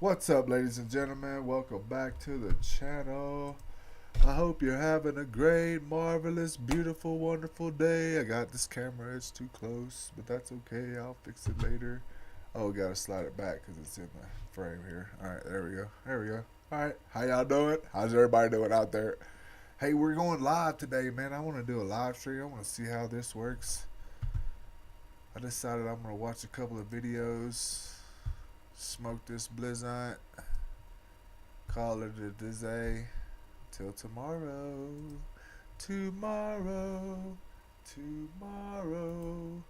What's up, ladies and gentlemen? Welcome back to the channel. I hope you're having a great, marvelous, beautiful, wonderful day. I got this camera, it's too close, but that's okay. I'll fix it later. Oh, gotta slide it back because it's in the frame here. Alright, there we go. There we go. Alright, how y'all doing? How's everybody doing out there? Hey, we're going live today, man. I want to do a live stream. I want to see how this works. I decided I'm going to watch a couple of videos, smoke this blizzant, call it a day. Till tomorrow, tomorrow, tomorrow,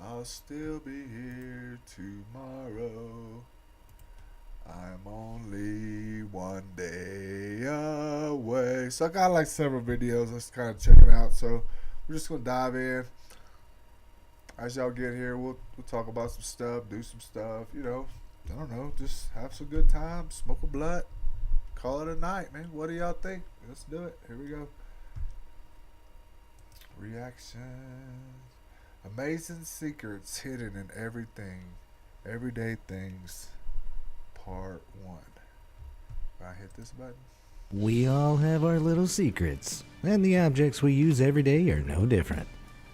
I'll still be here tomorrow. I'm only one day away. So I got like several videos. Let's kind of check it out. So we're just gonna dive in. As y'all get here, we'll talk about some stuff, do some stuff. You know, I don't know, just have some good time, smoke a blunt, call it a night, man. What do y'all think? Let's do it. Here we go. Reactions. Amazing secrets hidden in everything. Everyday things. Part 1. I hit this button. We all have our little secrets, and the objects we use every day are no different.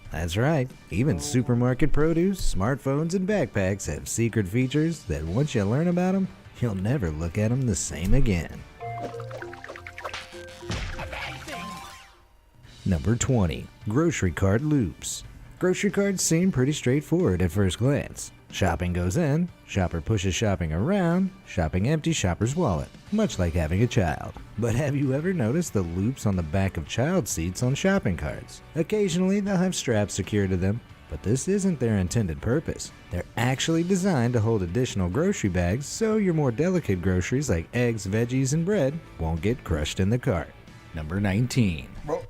That's right, even supermarket produce, smartphones, and backpacks have secret features that once you learn about them, you'll never look at them the same again. Number 20. Grocery cart loops. Grocery carts seem pretty straightforward at first glance. Shopping goes in, shopper pushes shopping around, shopping empties shopper's wallet, much like having a child. But have you ever noticed the loops on the back of child seats on shopping carts? Occasionally they'll have straps secured to them, but this isn't their intended purpose. They're actually designed to hold additional grocery bags so your more delicate groceries like eggs, veggies, and bread won't get crushed in the cart. Number 19. Bro,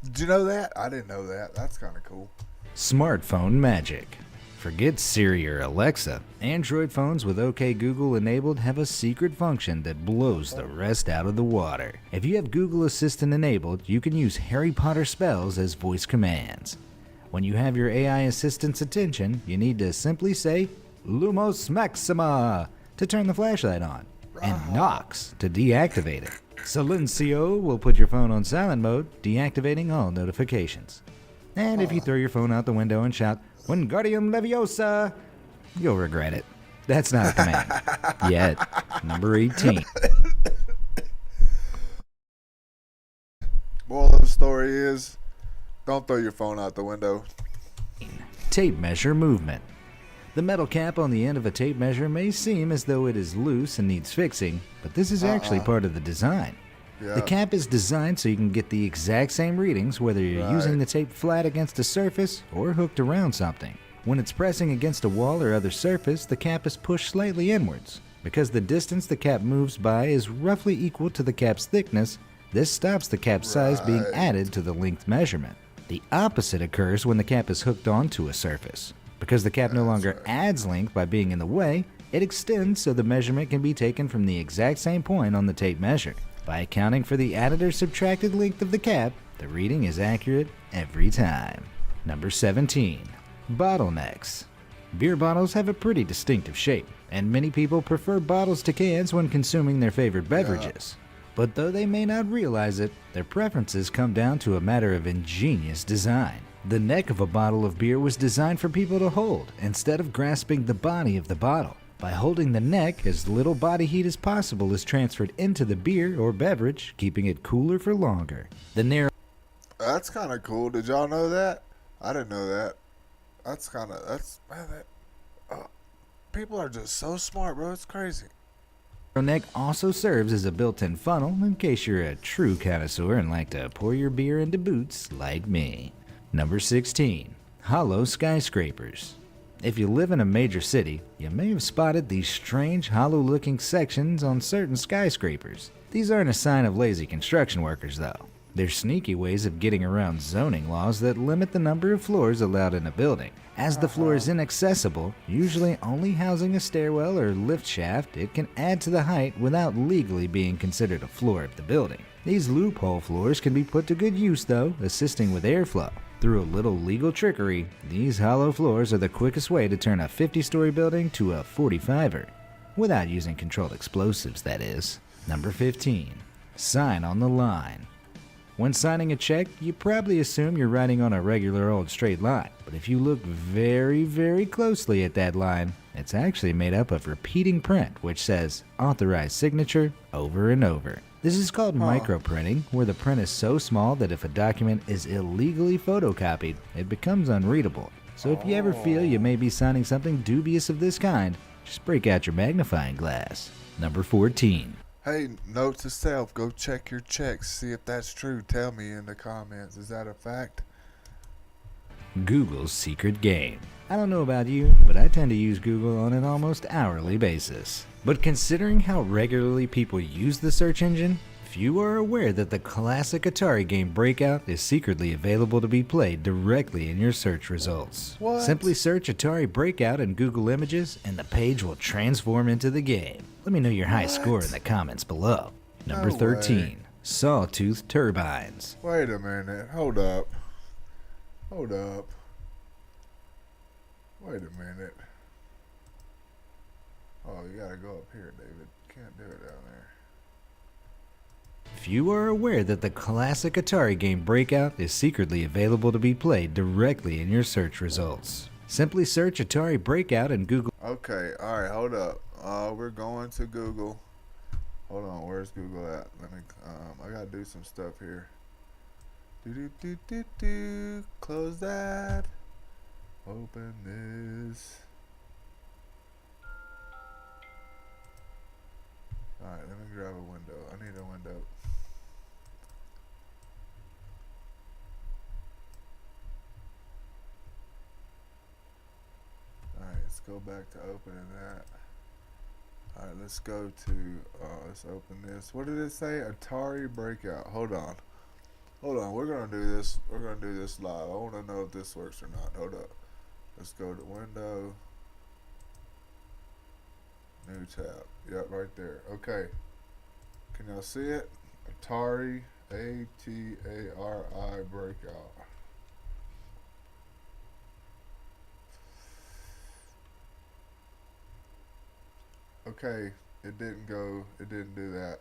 did you know that? I didn't know that. That's kind of cool. Smartphone magic. Forget Siri or Alexa. Android phones with OK Google enabled have a secret function that blows the rest out of the water. If you have Google Assistant enabled, you can use Harry Potter spells as voice commands. When you have your AI assistant's attention, you need to simply say Lumos Maxima to turn the flashlight on, and Nox to deactivate it. Silencio will put your phone on silent mode, deactivating all notifications. And if you throw your phone out the window and shout, Wingardium Leviosa, you'll regret it. That's not a command. Yet. Number 18. Moral of the story is, don't throw your phone out the window. Tape measure movement. The metal cap on the end of a tape measure may seem as though it is loose and needs fixing, but this is actually part of the design. Yeah. The cap is designed so you can get the exact same readings whether you're using the tape flat against a surface or hooked around something. When it's pressing against a wall or other surface, the cap is pushed slightly inwards. Because the distance the cap moves by is roughly equal to the cap's thickness, this stops the cap size being added to the length measurement. The opposite occurs when the cap is hooked onto a surface. Because the cap no longer adds length by being in the way, it extends so the measurement can be taken from the exact same point on the tape measure. By accounting for the added or subtracted length of the cap, the reading is accurate every time. Number 17. Bottlenecks. Beer bottles have a pretty distinctive shape, and many people prefer bottles to cans when consuming their favorite beverages. But though they may not realize it, their preferences come down to a matter of ingenious design. The neck of a bottle of beer was designed for people to hold, instead of grasping the body of the bottle. By holding the neck, as little body heat as possible is transferred into the beer or beverage, keeping it cooler for longer. The narrow That's kind of cool. Did y'all know that? I didn't know that. People are just so smart, bro. It's crazy. neck also serves as a built-in funnel in case you're a true connoisseur and like to pour your beer into boots like me. Number 16. Hollow skyscrapers. If you live in a major city, you may have spotted these strange hollow-looking sections on certain skyscrapers. These aren't a sign of lazy construction workers though. They're sneaky ways of getting around zoning laws that limit the number of floors allowed in a building. As the floor is inaccessible, usually only housing a stairwell or lift shaft, it can add to the height without legally being considered a floor of the building. These loophole floors can be put to good use though, assisting with airflow. Through a little legal trickery, these hollow floors are the quickest way to turn a 50-story building to a 45er. Without using controlled explosives, that is. Number 15. Sign on the line. When signing a check, you probably assume you're writing on a regular old straight line. But if you look very, very closely at that line, it's actually made up of repeating print, which says authorized signature over and over. This is called microprinting, where the print is so small that if a document is illegally photocopied, it becomes unreadable. So if you ever feel you may be signing something dubious of this kind, just break out your magnifying glass. Number 14. Hey, note to self, go check your checks, see if that's true. Tell me in the comments. Is that a fact? Google's secret game. I don't know about you, but I tend to use Google on an almost hourly basis. But considering how regularly people use the search engine, few are aware that the classic Atari game Breakout is secretly available to be played directly in your search results. What? Simply search Atari Breakout in Google Images and the page will transform into the game. Let me know your high score in the comments below. Number 13. Sawtooth turbines. Wait a minute. Hold up. Hold up. Wait a minute. Oh, you gotta go up here, David. Can't do it down there. Few are aware that the classic Atari game Breakout is secretly available to be played directly in your search results. Simply search Atari Breakout in Google. Okay, alright, hold up. We're going to Google. Hold on, where's Google at? Let me, I gotta do some stuff here. Close that. Open this. Alright, let me grab a window. I need a window. Alright, let's go back to opening that. Alright, let's go to, let's open this. What did it say? Atari Breakout. Hold on. Hold on, we're gonna do this. We're gonna do this live. I wanna know if this works or not. Hold up. Let's go to window. New tab. Yep, right there. Okay. Can y'all see it? Atari A-T-A-R-I Breakout. Okay, it didn't do that.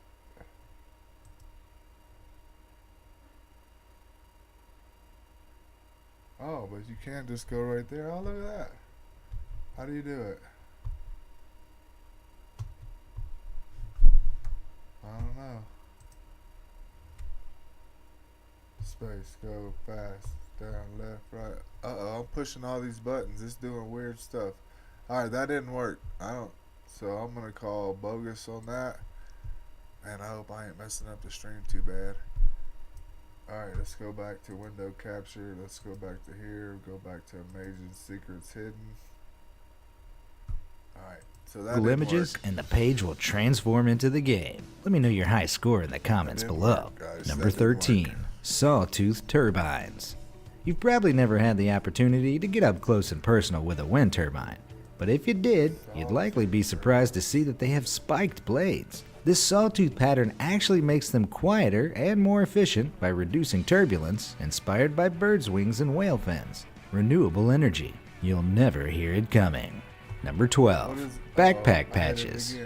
Oh, but you can't just go right there. Oh, look at that. How do you do it? I don't know. Space, go fast, down, left, right. Uh-oh, I'm pushing all these buttons. It's doing weird stuff. Alright, that didn't work. So I'm gonna call bogus on that. Man, I hope I ain't messing up the stream too bad. Alright, let's go back to window capture. Let's go back to here. Go back to amazing secrets hidden. Alright, so that Google Images and the page will transform into the game. Let me know your high score in the comments below. Number 13. Sawtooth turbines. You've probably never had the opportunity to get up close and personal with a wind turbine. But if you did, you'd likely be surprised to see that they have spiked blades. This sawtooth pattern actually makes them quieter and more efficient by reducing turbulence, inspired by birds' wings and whale fins. Renewable energy. You'll never hear it coming. Number 12. Backpack patches.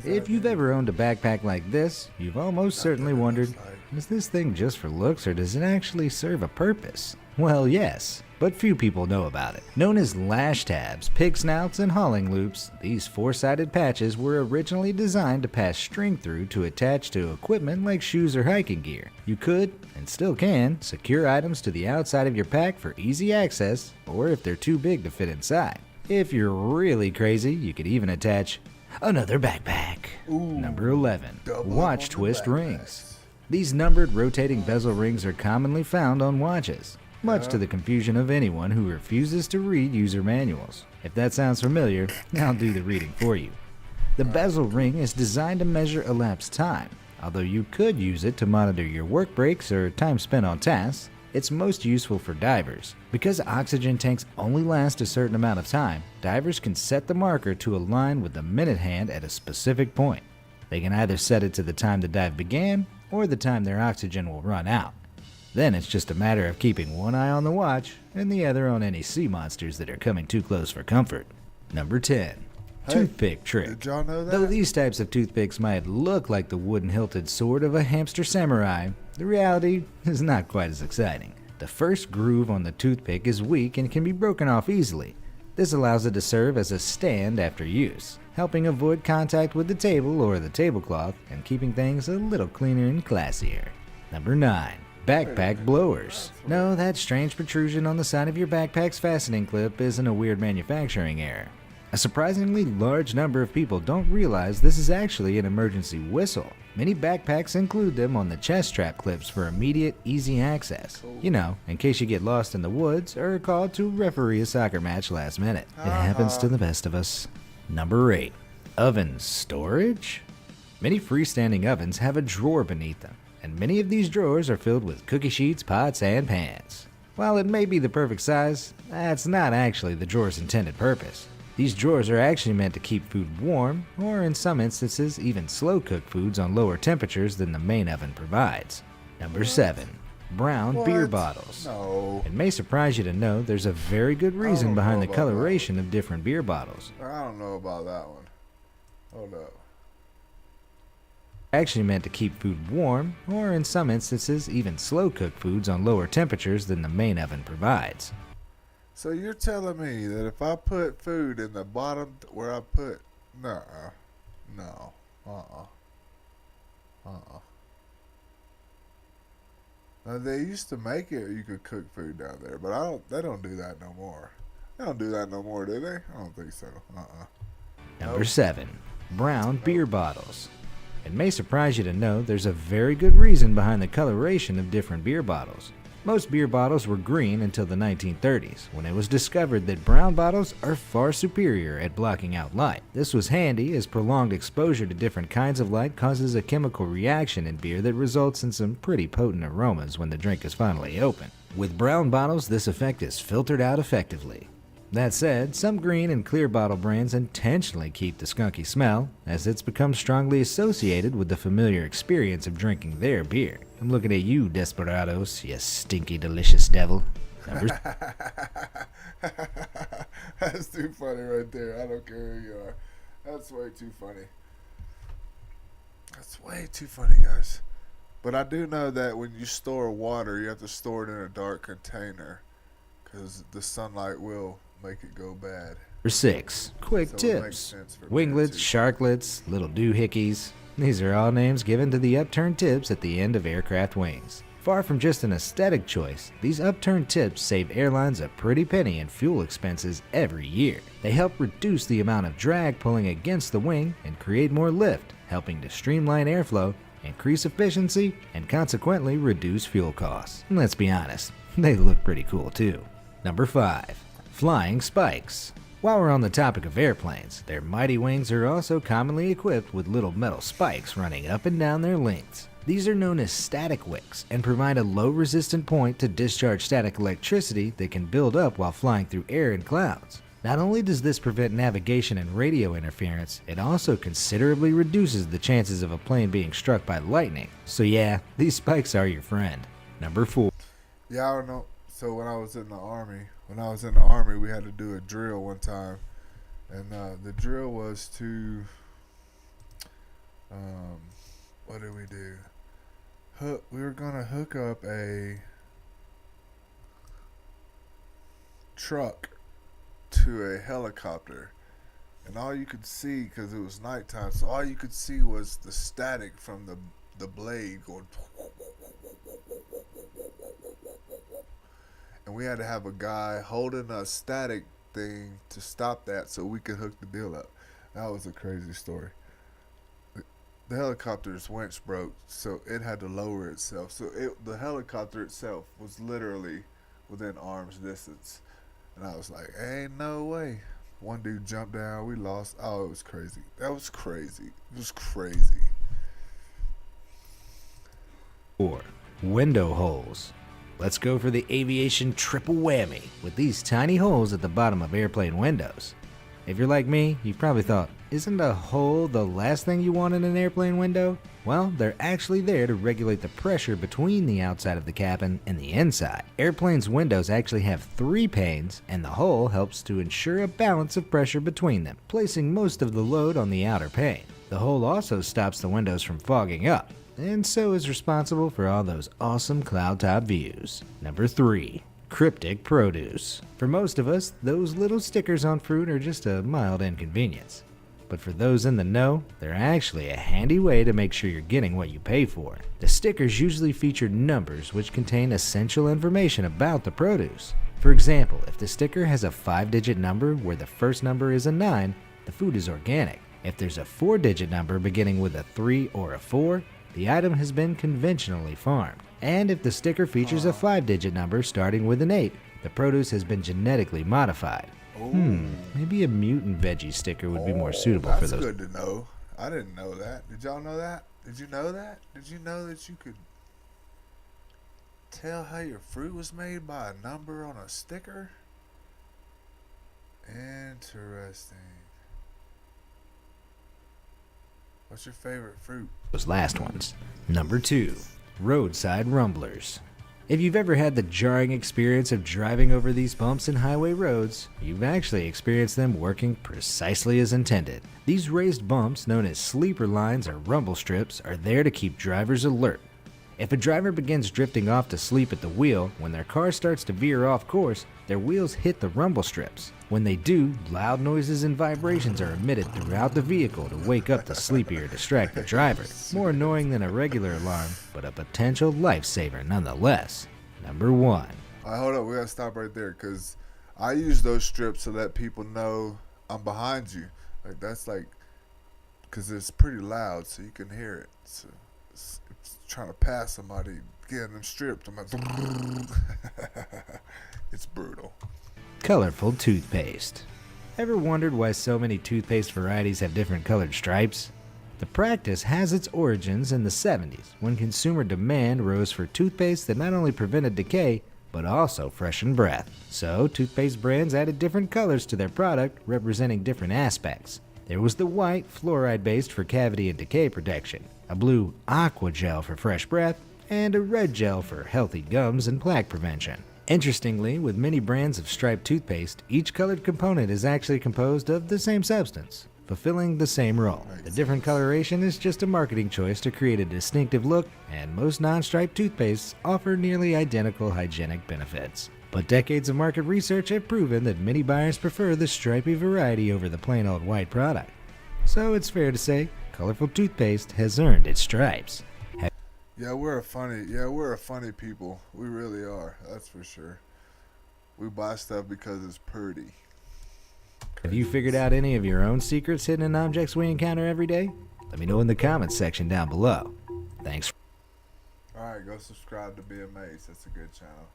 If you've ever owned a backpack like this, you've almost certainly wondered, is this thing just for looks or does it actually serve a purpose? Well, yes, but few people know about it. Known as lash tabs, pig snouts, and hauling loops, these four-sided patches were originally designed to pass string through to attach to equipment like shoes or hiking gear. You could, and still can, secure items to the outside of your pack for easy access, or if they're too big to fit inside. If you're really crazy, you could even attach another backpack. Number 11. Watch twist rings. These numbered rotating bezel rings are commonly found on watches, much to the confusion of anyone who refuses to read user manuals. If that sounds familiar, I'll do the reading for you. The bezel ring is designed to measure elapsed time. Although you could use it to monitor your work breaks or time spent on tasks, it's most useful for divers. Because oxygen tanks only last a certain amount of time, divers can set the marker to align with the minute hand at a specific point. They can either set it to the time the dive began or the time their oxygen will run out. Then it's just a matter of keeping one eye on the watch and the other on any sea monsters that are coming too close for comfort. Number 10. Toothpick trick. Did y'all know that? Though these types of toothpicks might look like the wooden hilted sword of a hamster samurai, the reality is not quite as exciting. The first groove on the toothpick is weak and can be broken off easily. This allows it to serve as a stand after use, helping avoid contact with the table or the tablecloth and keeping things a little cleaner and classier. Number 9. Backpack blowers. No, that strange protrusion on the side of your backpack's fastening clip isn't a weird manufacturing error. A surprisingly large number of people don't realize this is actually an emergency whistle. Many backpacks include them on the chest strap clips for immediate, easy access. You know, in case you get lost in the woods or are called to referee a soccer match last minute. It happens to the best of us. Number 8. Oven storage? Many freestanding ovens have a drawer beneath them, and many of these drawers are filled with cookie sheets, pots, and pans. While it may be the perfect size, that's not actually the drawer's intended purpose. These drawers are actually meant to keep food warm, or in some instances even slow-cook foods on lower temperatures than the main oven provides. Number 7. Brown beer bottles. No. It may surprise you to know there's a very good reason behind the coloration of different beer bottles. I don't know about that one. Hold up. Actually meant to keep food warm, or in some instances even slow-cook foods on lower temperatures than the main oven provides. So you're telling me that if I put food in the bottom where I put... No. Now, they used to make it you could cook food down there, but they don't do that no more. They don't do that no more, do they? I don't think so. Number 7. Brown beer bottles. It may surprise you to know there's a very good reason behind the coloration of different beer bottles. Most beer bottles were green until the 1930s, when it was discovered that brown bottles are far superior at blocking out light. This was handy as prolonged exposure to different kinds of light causes a chemical reaction in beer that results in some pretty potent aromas when the drink is finally open. With brown bottles, this effect is filtered out effectively. That said, some green and clear bottle brands intentionally keep the skunky smell, as it's become strongly associated with the familiar experience of drinking their beer. I'm looking at you, Desperados, you stinky delicious devil. That's too funny right there. I don't care who you are. That's way too funny. That's way too funny, guys. But I do know that when you store water, you have to store it in a dark container, because the sunlight will make it go bad. Number 6. Quick tips. Winglets, sharklets, little doohickeys. These are all names given to the upturned tips at the end of aircraft wings. Far from just an aesthetic choice, these upturned tips save airlines a pretty penny in fuel expenses every year. They help reduce the amount of drag pulling against the wing and create more lift, helping to streamline airflow, increase efficiency, and consequently reduce fuel costs. And let's be honest, they look pretty cool too. Number 5. Flying spikes. While we're on the topic of airplanes, their mighty wings are also commonly equipped with little metal spikes running up and down their lengths. These are known as static wicks and provide a low resistant point to discharge static electricity that can build up while flying through air and clouds. Not only does this prevent navigation and radio interference, it also considerably reduces the chances of a plane being struck by lightning. So yeah, these spikes are your friend. Number 4. Yeah, I don't know. So when I was in the army, we had to do a drill one time, and the drill was to, what did we do? We were gonna hook up a truck to a helicopter, and all you could see, because it was nighttime, so all you could see was the static from the blade going. And we had to have a guy holding a static thing to stop that so we could hook the deal up. That was a crazy story. The helicopter's winch broke, so it had to lower itself. So the helicopter itself was literally within arm's distance. And I was like, ain't no way. One dude jumped down. We lost. Oh, it was crazy. That was crazy. It was crazy. 4. Window holes. Let's go for the aviation triple whammy with these tiny holes at the bottom of airplane windows. If you're like me, you've probably thought, isn't a hole the last thing you want in an airplane window? Well, they're actually there to regulate the pressure between the outside of the cabin and the inside. Airplanes' windows actually have 3 panes, and the hole helps to ensure a balance of pressure between them, placing most of the load on the outer pane. The hole also stops the windows from fogging up, and so is responsible for all those awesome cloud top views. Number 3. Cryptic produce. For most of us, those little stickers on fruit are just a mild inconvenience. But for those in the know, they're actually a handy way to make sure you're getting what you pay for. The stickers usually feature numbers which contain essential information about the produce. For example, if the sticker has a 5-digit number where the first number is a 9, the food is organic. If there's a 4-digit number beginning with a 3 or a 4, the item has been conventionally farmed. And if the sticker features a 5-digit number starting with an 8, the produce has been genetically modified. Maybe a mutant veggie sticker would be more suitable for those. That's good to know. I didn't know that. Did y'all know that? Did you know that? Did you know that you could tell how your fruit was made by a number on a sticker? Interesting. What's your favorite fruit? Those last ones. Number 2. Roadside rumblers. If you've ever had the jarring experience of driving over these bumps in highway roads, you've actually experienced them working precisely as intended. These raised bumps, known as sleeper lines or rumble strips, are there to keep drivers alert. If a driver begins drifting off to sleep at the wheel, when their car starts to veer off course, their wheels hit the rumble strips. When they do, loud noises and vibrations are emitted throughout the vehicle to wake up the sleepy or distract the driver. More annoying than a regular alarm, but a potential lifesaver nonetheless. Number 1. All right, hold up. We gotta stop right there because I use those strips to let people know I'm behind you. Like that's like, because it's pretty loud, so you can hear it. So it's trying to pass somebody, getting them stripped. I'm like, it's brutal. Colorful toothpaste. Ever wondered why so many toothpaste varieties have different colored stripes? The practice has its origins in the 70s, when consumer demand rose for toothpaste that not only prevented decay, but also freshened breath. So, toothpaste brands added different colors to their product, representing different aspects. There was the white, fluoride-based for cavity and decay protection, a blue aqua gel for fresh breath, and a red gel for healthy gums and plaque prevention. Interestingly, with many brands of striped toothpaste, each colored component is actually composed of the same substance, fulfilling the same role. The different coloration is just a marketing choice to create a distinctive look, and most non-striped toothpastes offer nearly identical hygienic benefits. But decades of market research have proven that many buyers prefer the stripy variety over the plain old white product. So it's fair to say, colorful toothpaste has earned its stripes. Yeah, we're a funny people. We really are. That's for sure. We buy stuff because it's pretty. Have you figured out any of your own secrets hidden in objects we encounter every day? Let me know in the comments section down below. Thanks. Alright, go subscribe to Be Amazed. That's a good channel.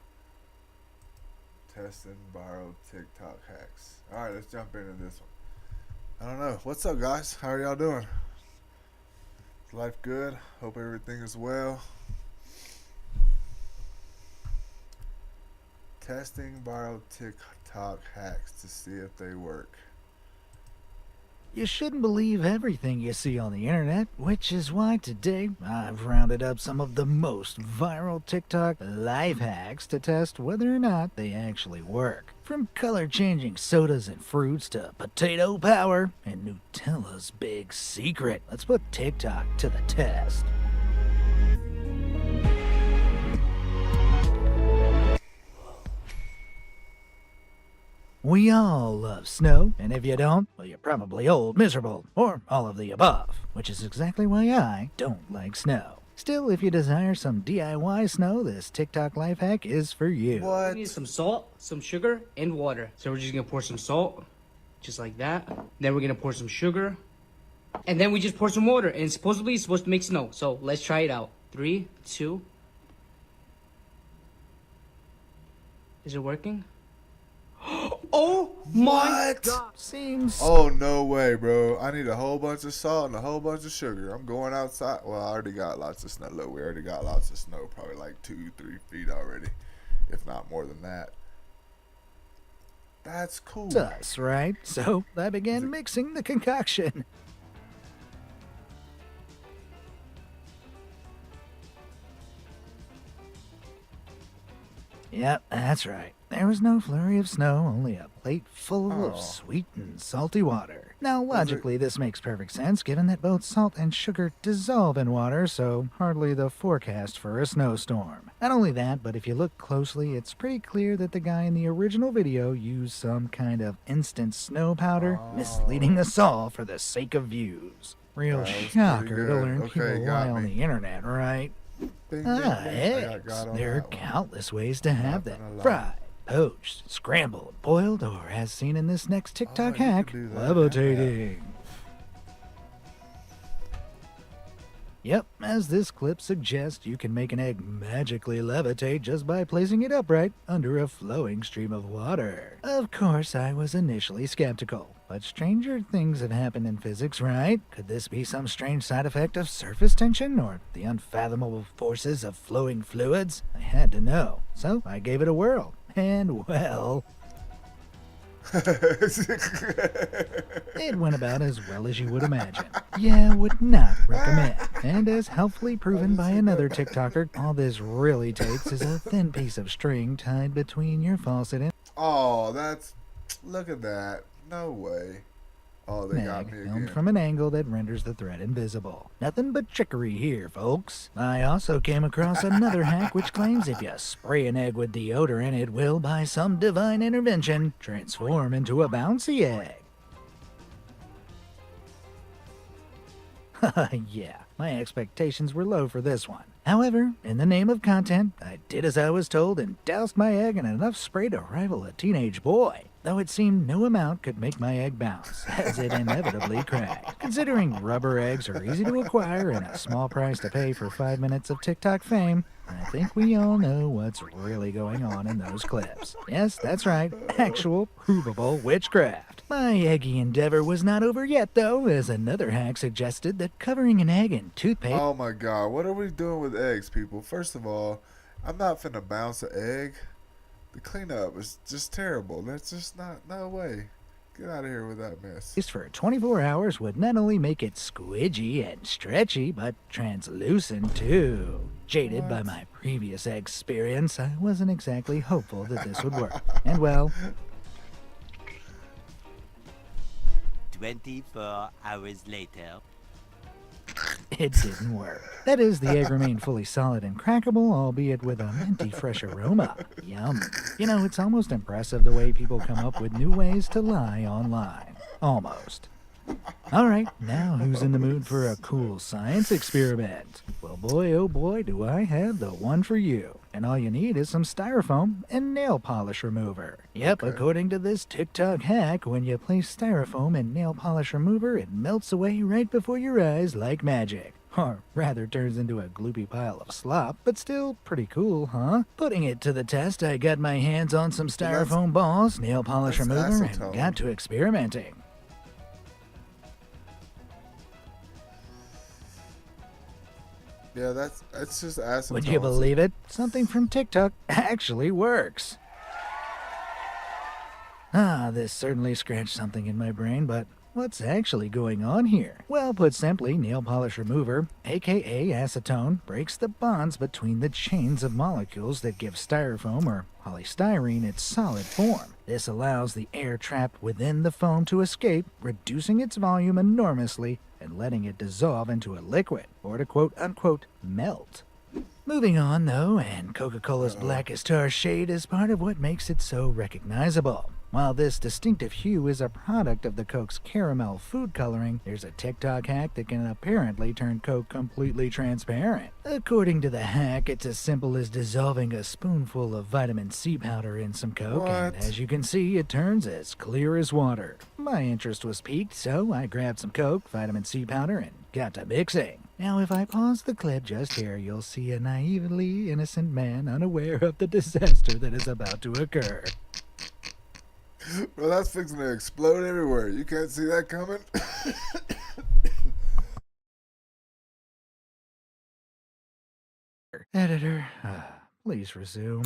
Testing borrowed TikTok hacks. Alright, let's jump into this one. I don't know. What's up, guys? How are y'all doing? Is life good? Hope everything is well. Testing borrowed TikTok hacks to see if they work. You shouldn't believe everything you see on the internet, which is why today I've rounded up some of the most viral TikTok life hacks to test whether or not they actually work. From color-changing sodas and fruits to potato power and Nutella's big secret. Let's put TikTok to the test. We all love snow, and if you don't, well, you're probably old, miserable, or all of the above, which is exactly why I don't like snow. Still, if you desire some DIY snow, this TikTok life hack is for you. What? We need some salt, some sugar, and water. So we're just gonna pour some salt, just like that. Then we're gonna pour some sugar, and then we just pour some water, and supposedly it's supposed to make snow. So let's try it out. 3, 2. Is it working? Oh my God! Seems Oh, no way, bro. I need a whole bunch of salt and a whole bunch of sugar. I'm going outside. Well, I already got lots of snow. Look, we already got lots of snow. Probably like 2-3 feet already, if not more than that. That's cool. Sus, right? So I began mixing the concoction. Yep, that's right. There was no flurry of snow, only a plate full of sweet and salty water. Now, logically, this makes perfect sense given that both salt and sugar dissolve in water, so hardly the forecast for a snowstorm. Not only that, but if you look closely, it's pretty clear that the guy in the original video used some kind of instant snow powder, misleading us all for the sake of views. Real shocker to learn people lie on the internet, right? Eggs. There are countless ways to have them. Fried, poached, scrambled, boiled, or as seen in this next TikTok hack, levitating. Yep, as this clip suggests, you can make an egg magically levitate just by placing it upright under a flowing stream of water. Of course, I was initially skeptical, but stranger things have happened in physics, right? Could this be some strange side effect of surface tension or the unfathomable forces of flowing fluids? I had to know, so I gave it a whirl. And well, it went about as well as you would imagine. Yeah, would not recommend. And as helpfully proven by another TikToker, all this really takes is a thin piece of string tied between your faucet and look at that. No way. Oh, they got me filmed again. from an angle that renders the thread invisible. Nothing but trickery here, folks. I also came across another hack which claims if you spray an egg with deodorant, it will, by some divine intervention, transform into a bouncy egg. Yeah, my expectations were low for this one. However, in the name of content, I did as I was told and doused my egg in enough spray to rival a teenage boy. Though it seemed no amount could make my egg bounce, as it inevitably cracked. Considering rubber eggs are easy to acquire and a small price to pay for 5 minutes of TikTok fame, I think we all know what's really going on in those clips. Yes, that's right, actual, provable witchcraft. My eggy endeavor was not over yet, though, as another hack suggested that covering an egg in toothpaste... Oh my god, what are we doing with eggs, people? First of all, I'm not finna bounce an egg. The cleanup is just terrible. That's just no way. Get out of here with that mess. For 24 hours would not only make it squidgy and stretchy, but translucent too. Jaded by my previous experience, I wasn't exactly hopeful that this would work. And well... 24 hours later. It didn't work. That is, the egg remained fully solid and crackable, albeit with a minty fresh aroma. Yum. You know, it's almost impressive the way people come up with new ways to lie online. Almost. Alright, now who's in the mood for a cool science experiment? Well, boy, oh boy, do I have the one for you. And all you need is some styrofoam and nail polish remover. Yep, according to this TikTok hack, when you place styrofoam and nail polish remover, it melts away right before your eyes like magic. Or rather turns into a gloopy pile of slop, but still pretty cool, huh? Putting it to the test, I got my hands on some styrofoam balls, nail polish remover, and got to experimenting. Yeah, that's just acetone. Would you believe it? Something from TikTok actually works. This certainly scratched something in my brain, but what's actually going on here? Well, put simply, nail polish remover, aka acetone, breaks the bonds between the chains of molecules that give styrofoam or polystyrene its solid form. This allows the air trapped within the foam to escape, reducing its volume enormously and letting it dissolve into a liquid, or to quote-unquote melt. Moving on, though, and Coca-Cola's blackest tar shade is part of what makes it so recognizable. While this distinctive hue is a product of the Coke's caramel food coloring, there's a TikTok hack that can apparently turn Coke completely transparent. According to the hack, it's as simple as dissolving a spoonful of vitamin C powder in some Coke, and as you can see, it turns as clear as water. My interest was piqued, so I grabbed some Coke, vitamin C powder, and got to mixing. Now, if I pause the clip just here, you'll see a naively innocent man unaware of the disaster that is about to occur. Well, that's fixing to explode everywhere. You can't see that coming? Editor, please resume.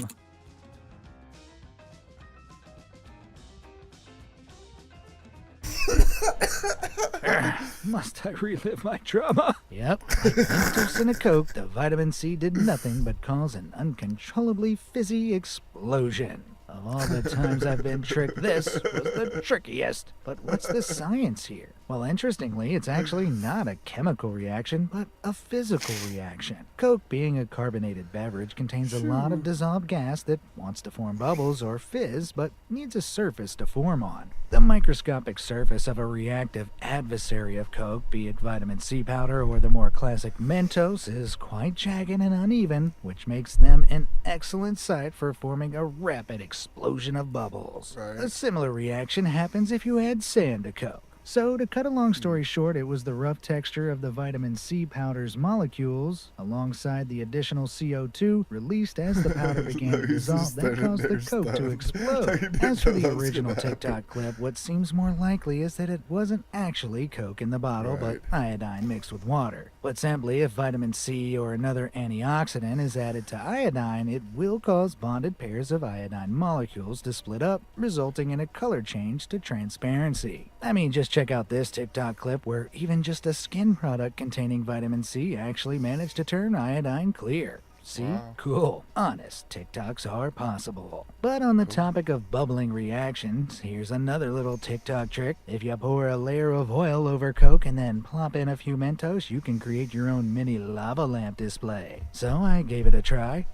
Must I relive my trauma? Yep, like Mentos in a Coke, the vitamin C did nothing but cause an uncontrollably fizzy explosion. Of all the times I've been tricked, this was the trickiest. But what's the science here? Well, interestingly, it's actually not a chemical reaction, but a physical reaction. Coke, being a carbonated beverage, contains a lot of dissolved gas that wants to form bubbles or fizz, but needs a surface to form on. The microscopic surface of a reactive adversary of Coke, be it vitamin C powder or the more classic Mentos, is quite jagged and uneven, which makes them an excellent site for forming a rapid explosion of bubbles. Right. A similar reaction happens if you add sand to Coke. So, to cut a long story short, it was the rough texture of the vitamin C powder's molecules, alongside the additional CO2 released as the powder began to dissolve, that caused the Coke to explode. As for the original TikTok clip, what seems more likely is that it wasn't actually Coke in the bottle, but iodine mixed with water. But simply, if vitamin C or another antioxidant is added to iodine, it will cause bonded pairs of iodine molecules to split up, resulting in a color change to transparency. I mean, just check out this TikTok clip where even just a skin product containing vitamin C actually managed to turn iodine clear. See? Wow. Cool. Honest, TikToks are possible. But on the topic of bubbling reactions, here's another little TikTok trick. If you pour a layer of oil over Coke and then plop in a few Mentos, you can create your own mini lava lamp display. So I gave it a try.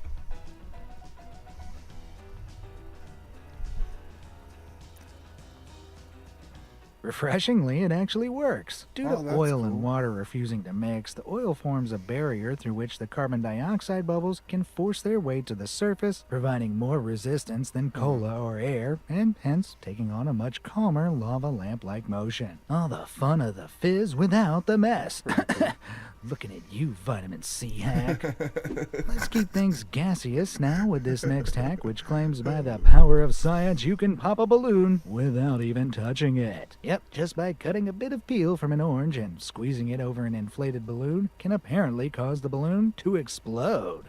Refreshingly, it actually works. Due Oh, to that's oil cool. and water refusing to mix, the oil forms a barrier through which the carbon dioxide bubbles can force their way to the surface, providing more resistance than cola or air, and hence taking on a much calmer lava lamp-like motion. All the fun of the fizz without the mess. Looking at you, vitamin C hack. Let's keep things gaseous now with this next hack, which claims by the power of science you can pop a balloon without even touching it. Yep, just by cutting a bit of peel from an orange and squeezing it over an inflated balloon can apparently cause the balloon to explode.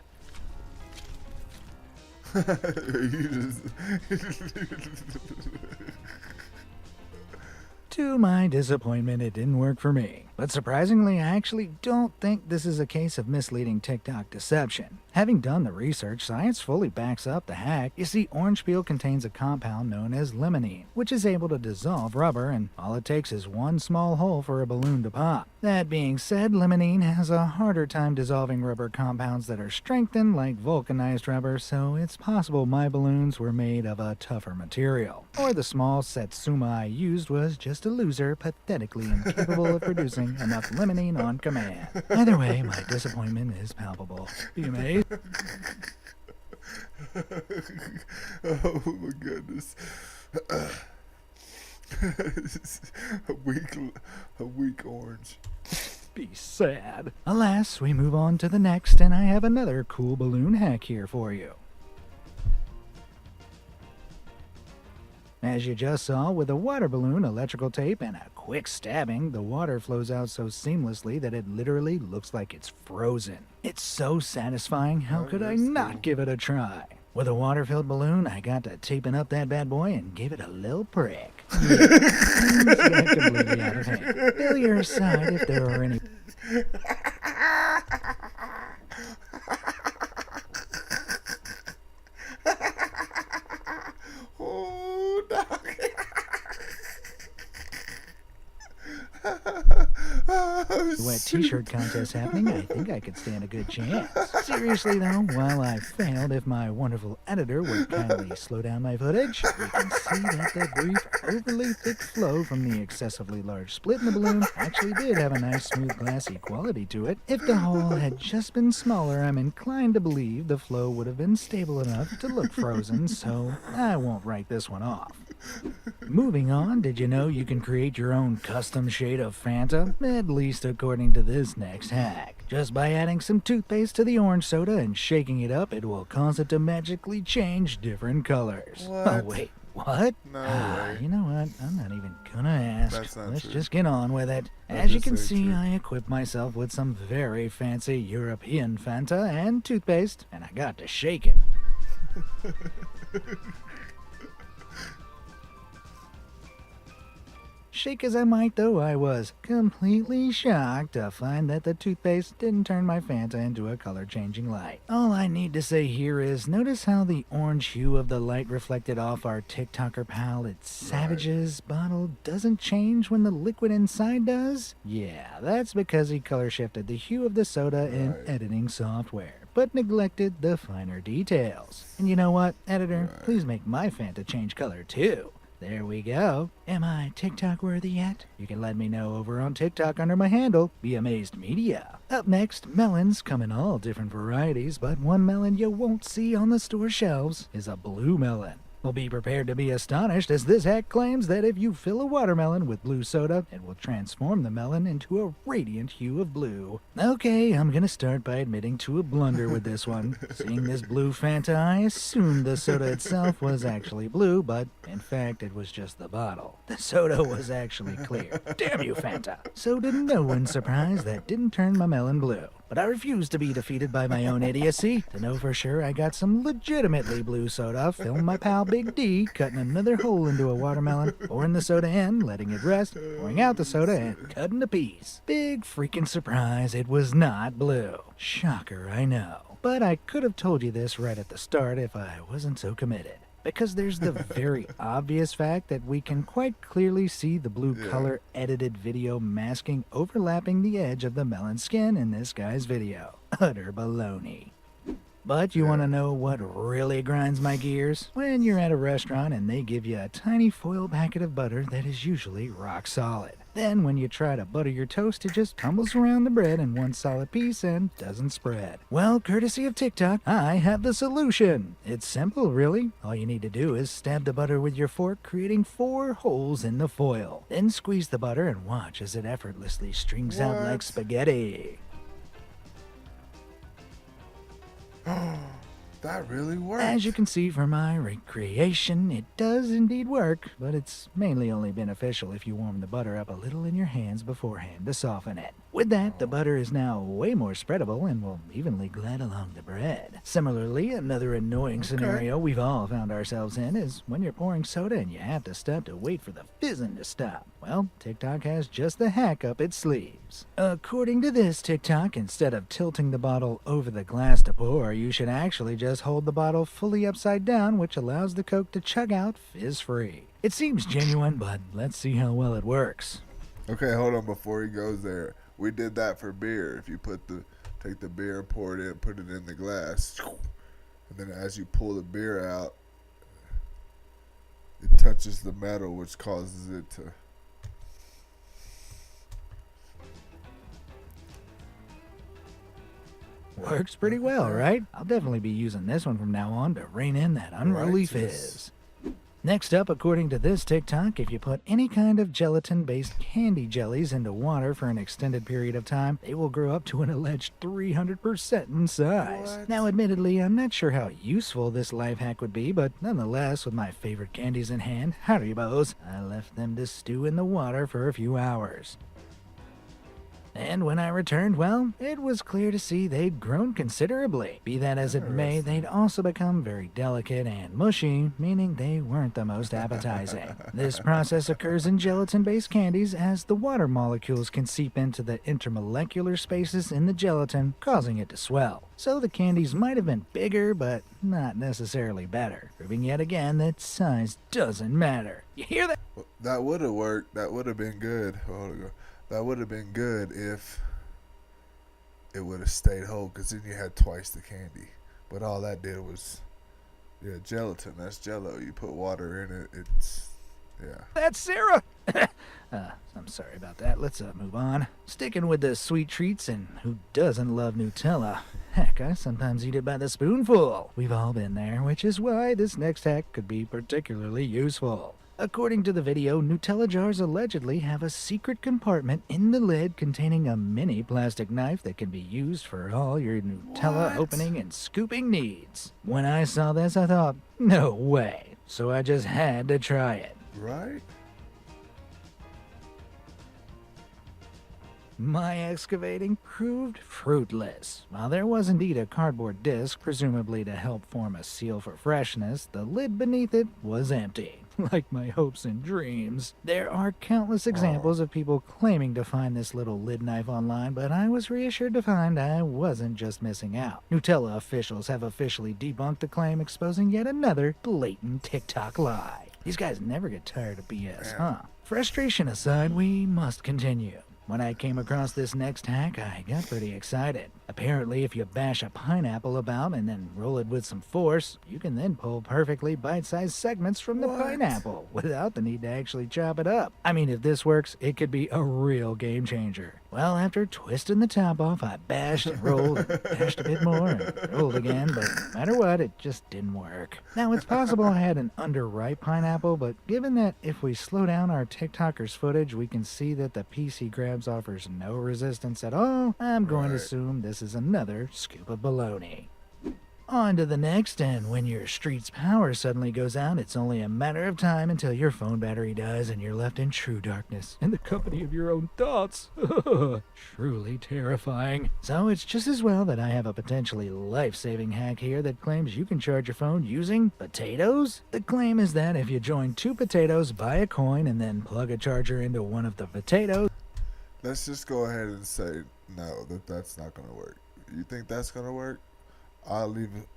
You just To my disappointment, it didn't work for me. But surprisingly, I actually don't think this is a case of misleading TikTok deception. Having done the research, science fully backs up the hack. You see, orange peel contains a compound known as limonene, which is able to dissolve rubber, and all it takes is one small hole for a balloon to pop. That being said, limonene has a harder time dissolving rubber compounds that are strengthened like vulcanized rubber, so it's possible my balloons were made of a tougher material. Or the small Satsuma I used was just a loser, pathetically incapable of producing enough limonene on command. Either way, my disappointment is palpable. Be amazed. Oh my goodness. a weak orange. Be sad. Alas, we move on to the next, and I have another cool balloon hack here for you. As you just saw, with a water balloon, electrical tape, and a quick stabbing, the water flows out so seamlessly that it literally looks like it's frozen. It's so satisfying, how Oh, could I that's not cool. give it a try? With a water-filled balloon, I got to taping up that bad boy and gave it a little prick. Yeah, things got completely out of hand. Failure aside, if there are any Oh, no. wet t-shirt contest happening, I think I could stand a good chance. Seriously though, while I failed, if my wonderful editor would kindly slow down my footage, we can see that the brief, overly thick flow from the excessively large split in the balloon actually did have a nice, smooth, glassy quality to it. If the hole had just been smaller, I'm inclined to believe the flow would have been stable enough to look frozen, so I won't write this one off. Moving on, did you know you can create your own custom shade of Fanta? At least according to this next hack. Just by adding some toothpaste to the orange soda and shaking it up, it will cause it to magically change different colors. What? Oh wait, what? No way. You know what? I'm not even gonna ask. That's not Let's true. just get on with it. That As you just can ain't see, true. I equipped myself with some very fancy European Fanta and toothpaste, and I got to shake it. Shake as I might, though, I was completely shocked to find that the toothpaste didn't turn my Fanta into a color-changing light. All I need to say here is, notice how the orange hue of the light reflected off our TikToker pal at Savage's bottle doesn't change when the liquid inside does? Yeah, that's because he color shifted the hue of the soda in editing software, but neglected the finer details. And you know what, editor? Please make my Fanta change color too. There we go. Am I TikTok worthy yet? You can let me know over on TikTok under my handle, Be Amazed Media. Up next, melons come in all different varieties, but one melon you won't see on the store shelves is a blue melon. Well, be prepared to be astonished as this hack claims that if you fill a watermelon with blue soda, it will transform the melon into a radiant hue of blue. Okay, I'm gonna start by admitting to a blunder with this one. Seeing this blue Fanta, I assumed the soda itself was actually blue, but in fact it was just the bottle. The soda was actually clear. Damn you, Fanta! So to no one's surprise, that didn't turn my melon blue. But I refuse to be defeated by my own idiocy. To know for sure, I got some legitimately blue soda, filmed my pal Big D, cutting another hole into a watermelon, pouring the soda in, letting it rest, pouring out the soda, and cutting to piece. Big freaking surprise, it was not blue. Shocker, I know. But I could have told you this right at the start if I wasn't so committed. Because there's the very obvious fact that we can quite clearly see the blue color edited video masking overlapping the edge of the melon skin in this guy's video. Utter baloney. But you want to know what really grinds my gears? When you're at a restaurant and they give you a tiny foil packet of butter that is usually rock solid. Then when you try to butter your toast, it just tumbles around the bread in one solid piece and doesn't spread. Well, courtesy of TikTok, I have the solution. It's simple, really. All you need to do is stab the butter with your fork, creating 4 holes in the foil. Then squeeze the butter and watch as it effortlessly strings out like spaghetti. That really works. As you can see from my recreation, it does indeed work, but it's mainly only beneficial if you warm the butter up a little in your hands beforehand to soften it. With that, the butter is now way more spreadable and will evenly glide along the bread. Similarly, another annoying scenario we've all found ourselves in is when you're pouring soda and you have to stop to wait for the fizzing to stop. Well, TikTok has just the hack up its sleeves. According to this TikTok, instead of tilting the bottle over the glass to pour, you should actually just hold the bottle fully upside down, which allows the Coke to chug out fizz-free. It seems genuine, but let's see how well it works. Okay, hold on before he goes there. We did that for beer. If you take the beer and pour it in, put it in the glass, and then as you pull the beer out, it touches the metal, which causes it to. Works pretty well, right? I'll definitely be using this one from now on to rein in that unruly fizz. Next up, according to this TikTok, if you put any kind of gelatin-based candy jellies into water for an extended period of time, they will grow up to an alleged 300% in size. What? Now, admittedly, I'm not sure how useful this life hack would be, but nonetheless, with my favorite candies in hand, Haribos, I left them to stew in the water for a few hours. And when I returned, well, it was clear to see they'd grown considerably. Be that as it may, they'd also become very delicate and mushy, meaning they weren't the most appetizing. This process occurs in gelatin-based candies as the water molecules can seep into the intermolecular spaces in the gelatin, causing it to swell. So the candies might have been bigger, but not necessarily better, proving yet again that size doesn't matter. You hear that? That would have worked. That would have been good. That would have been good if it would have stayed whole, because then you had twice the candy. But all that did was, gelatin. That's Jello. You put water in it. It's, That's Sarah! I'm sorry about that. Let's move on. Sticking with the sweet treats, and who doesn't love Nutella? Heck, I sometimes eat it by the spoonful. We've all been there, which is why this next hack could be particularly useful. According to the video, Nutella jars allegedly have a secret compartment in the lid containing a mini plastic knife that can be used for all your Nutella opening and scooping needs. When I saw this, I thought, no way. So I just had to try it. right? My excavating proved fruitless. While there was indeed a cardboard disc, presumably to help form a seal for freshness, the lid beneath it was empty. like my hopes and dreams. There are countless examples of people claiming to find this little lid knife online, but I was reassured to find I wasn't just missing out. Nutella officials have officially debunked the claim, exposing yet another blatant TikTok lie. These guys never get tired of BS, huh? Frustration aside, we must continue. When I came across this next hack, I got pretty excited. Apparently, if you bash a pineapple about and then roll it with some force, you can then pull perfectly bite-sized segments from the pineapple without the need to actually chop it up. I mean, if this works, it could be a real game changer. Well, after twisting the top off, I bashed and rolled and bashed a bit more and rolled again, but no matter what, it just didn't work. Now, it's possible I had an underripe pineapple, but given that if we slow down our TikTokers footage, we can see that the PC grabs offers no resistance at all, I'm going to assume this is another scoop of baloney. On to the next, and when your street's power suddenly goes out, it's only a matter of time until your phone battery dies and you're left in true darkness, in the company of your own thoughts. Truly terrifying. So it's just as well that I have a potentially life-saving hack here that claims you can charge your phone using potatoes. The claim is that if you join 2 potatoes, buy a coin, and then plug a charger into one of the potatoes. Let's just go ahead and say no, that's not going to work. You think that's going to work? I'll leave it.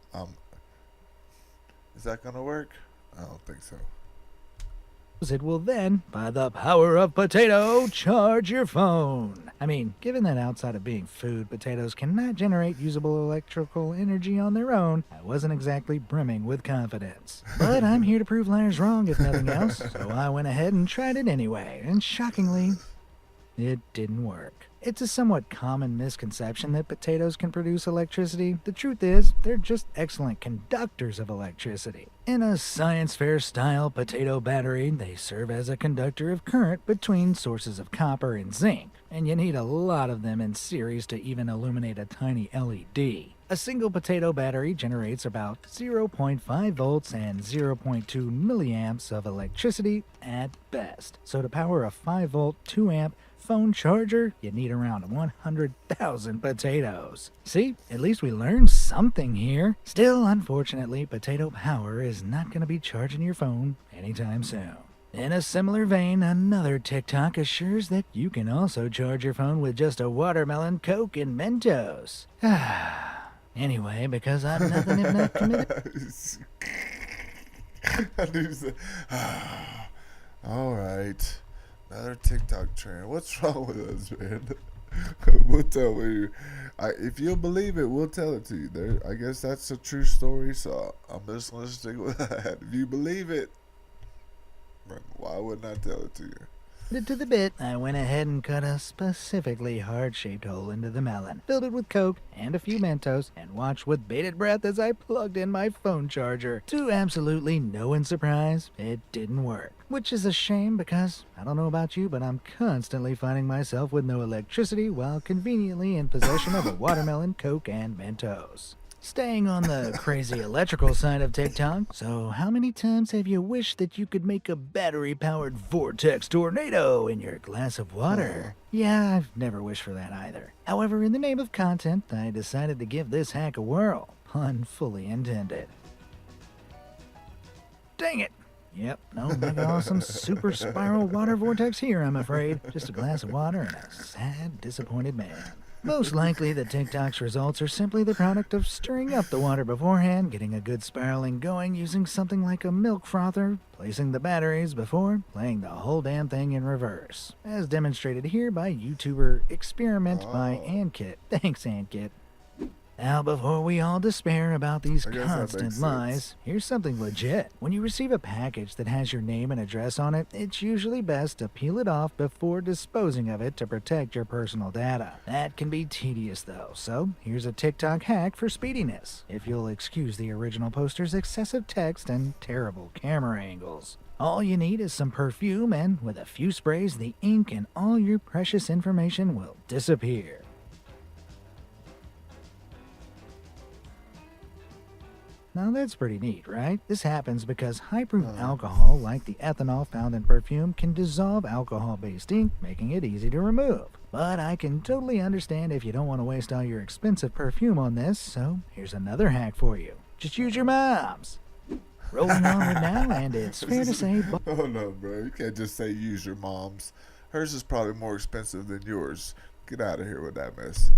Is that going to work? I don't think so. It will then, by the power of potato, charge your phone. I mean, given that outside of being food, potatoes cannot generate usable electrical energy on their own, I wasn't exactly brimming with confidence. But I'm here to prove liars wrong, if nothing else, so I went ahead and tried it anyway, and shockingly, it didn't work. It's a somewhat common misconception that potatoes can produce electricity. The truth is, they're just excellent conductors of electricity. In a science fair style potato battery, they serve as a conductor of current between sources of copper and zinc, and you need a lot of them in series to even illuminate a tiny LED. A single potato battery generates about 0.5 volts and 0.2 milliamps of electricity at best. So to power a 5 volt, 2 amp phone charger, you need around 100,000 potatoes. See, at least we learned something here. Still, unfortunately, potato power is not going to be charging your phone anytime soon. In a similar vein, another TikTok assures that you can also charge your phone with just a watermelon, Coke, and Mentos. Anyway, because I'm nothing if not committed. All right. Another TikTok trend. What's wrong with us, man? We'll tell you. If you'll believe it, we'll tell it to you. I guess that's a true story, so I'm just going to stick with that. If you believe it, why wouldn't I tell it to you? To the bit, I went ahead and cut a specifically heart-shaped hole into the melon, filled it with Coke and a few Mentos, and watched with bated breath as I plugged in my phone charger. To absolutely no one's surprise, it didn't work. Which is a shame because, I don't know about you, but I'm constantly finding myself with no electricity while conveniently in possession of a watermelon, Coke, and Mentos. Staying on the crazy electrical side of TikTok, so how many times have you wished that you could make a battery-powered vortex tornado in your glass of water? Yeah, I've never wished for that either. However, in the name of content, I decided to give this hack a whirl. Pun fully intended. Dang it! Yep, no mega awesome super spiral water vortex here, I'm afraid. Just a glass of water and a sad, disappointed man. Most likely, the TikTok's results are simply the product of stirring up the water beforehand, getting a good spiraling going using something like a milk frother, placing the batteries before playing the whole damn thing in reverse, as demonstrated here by YouTuber Experiment by Ankit. Thanks, Ankit. Now, before we all despair about these constant lies, here's something legit. When you receive a package that has your name and address on it, it's usually best to peel it off before disposing of it to protect your personal data. That can be tedious though, so here's a TikTok hack for speediness, if you'll excuse the original poster's excessive text and terrible camera angles. All you need is some perfume, and with a few sprays, the ink and all your precious information will disappear. Now that's pretty neat, right? This happens because high-proof alcohol, like the ethanol found in perfume, can dissolve alcohol-based ink, making it easy to remove. But I can totally understand if you don't want to waste all your expensive perfume on this, so here's another hack for you. Just use your mom's. Rolling onward now, and it's fair to say Oh no, bro. You can't just say use your mom's. Hers is probably more expensive than yours. Get out of here with that mess.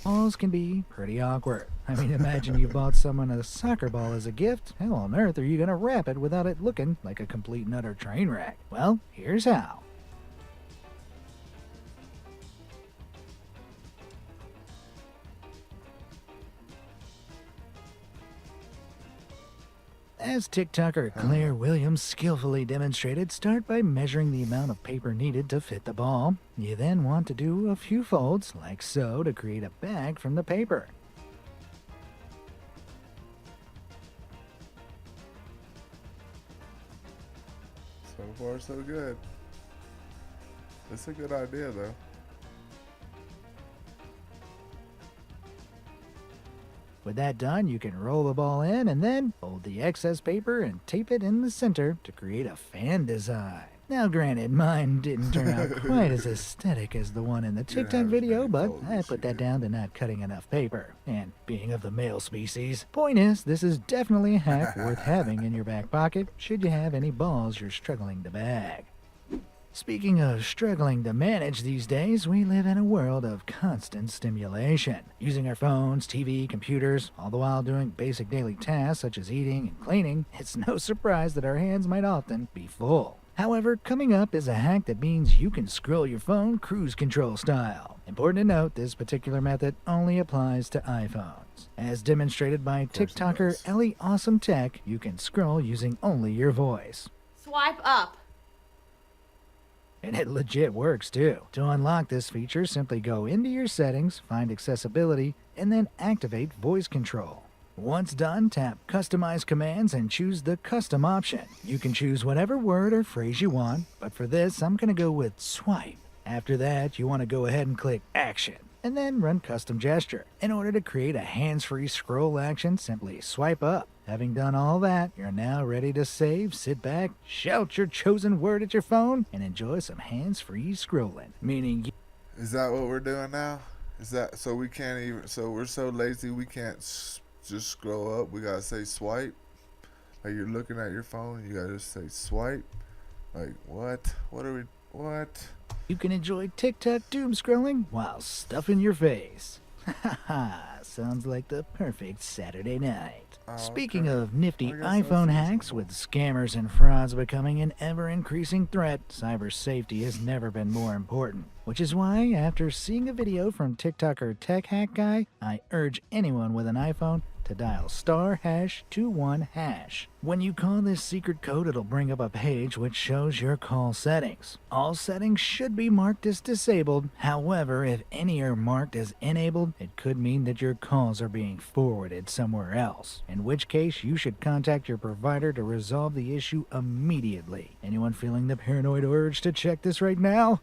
balls can be pretty awkward. I mean, imagine you bought someone a soccer ball as a gift. How on earth are you going to wrap it without it looking like a complete and utter train wreck? Well, here's how. As TikToker Claire Williams skillfully demonstrated, start by measuring the amount of paper needed to fit the ball. You then want to do a few folds, like so, to create a bag from the paper. So far, so good. It's a good idea, though. With that done, you can roll the ball in and then fold the excess paper and tape it in the center to create a fan design. Now granted, mine didn't turn out quite as aesthetic as the one in the didn't TikTok have as video, many but folds I as put you that did. down to not cutting enough paper. And being of the male species, point is, this is definitely a hack worth having in your back pocket should you have any balls you're struggling to bag. Speaking of struggling to manage these days, we live in a world of constant stimulation. Using our phones, TV, computers, all the while doing basic daily tasks such as eating and cleaning, it's no surprise that our hands might often be full. However, coming up is a hack that means you can scroll your phone cruise control style. Important to note, this particular method only applies to iPhones. As demonstrated by course it TikToker does. Ellie Awesome Tech, you can scroll using only your voice. Swipe up. And it legit works too. To unlock this feature, simply go into your settings, find accessibility, and then activate voice control. Once done, tap Customize Commands and choose the Custom option. You can choose whatever word or phrase you want, but for this, I'm going to go with Swipe. After that, you want to go ahead and click Action, and then run Custom Gesture. In order to create a hands-free scroll action, simply swipe up. Having done all that, you're now ready to save, sit back, shout your chosen word at your phone, and enjoy some hands-free scrolling. Meaning Is that what we're doing now? Is that so we can't even? So we're so lazy we can't just scroll up. We gotta say swipe. Like you're looking at your phone, you gotta just say swipe. Like what? What are we? What? you can enjoy TikTok doom scrolling while stuffing your face. Ha ha, sounds like the perfect Saturday night. Oh, Speaking okay. of nifty I guess that's iPhone hacks, reasonable. with scammers and frauds becoming an ever-increasing threat, cyber safety has never been more important. Which is why, after seeing a video from TikToker Tech Hack Guy, I urge anyone with an iPhone to dial *#21#. When you call this secret code, it'll bring up a page which shows your call settings. All settings should be marked as disabled. However, if any are marked as enabled, it could mean that your calls are being forwarded somewhere else, in which case you should contact your provider to resolve the issue immediately. Anyone feeling the paranoid urge to check this right now?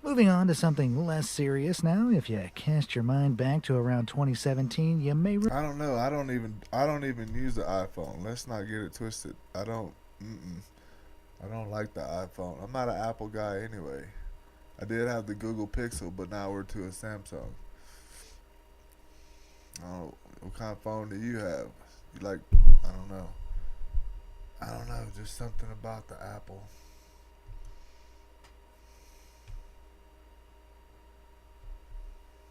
Moving on to something less serious now, if you cast your mind back to around 2017, you may I don't know. I don't even use the iPhone. Let's not get it twisted. I don't like the iPhone. I'm not an Apple guy anyway. I did have the Google Pixel, but now we're to a Samsung. Oh, what kind of phone do you have? You like? I don't know. Just something about the Apple.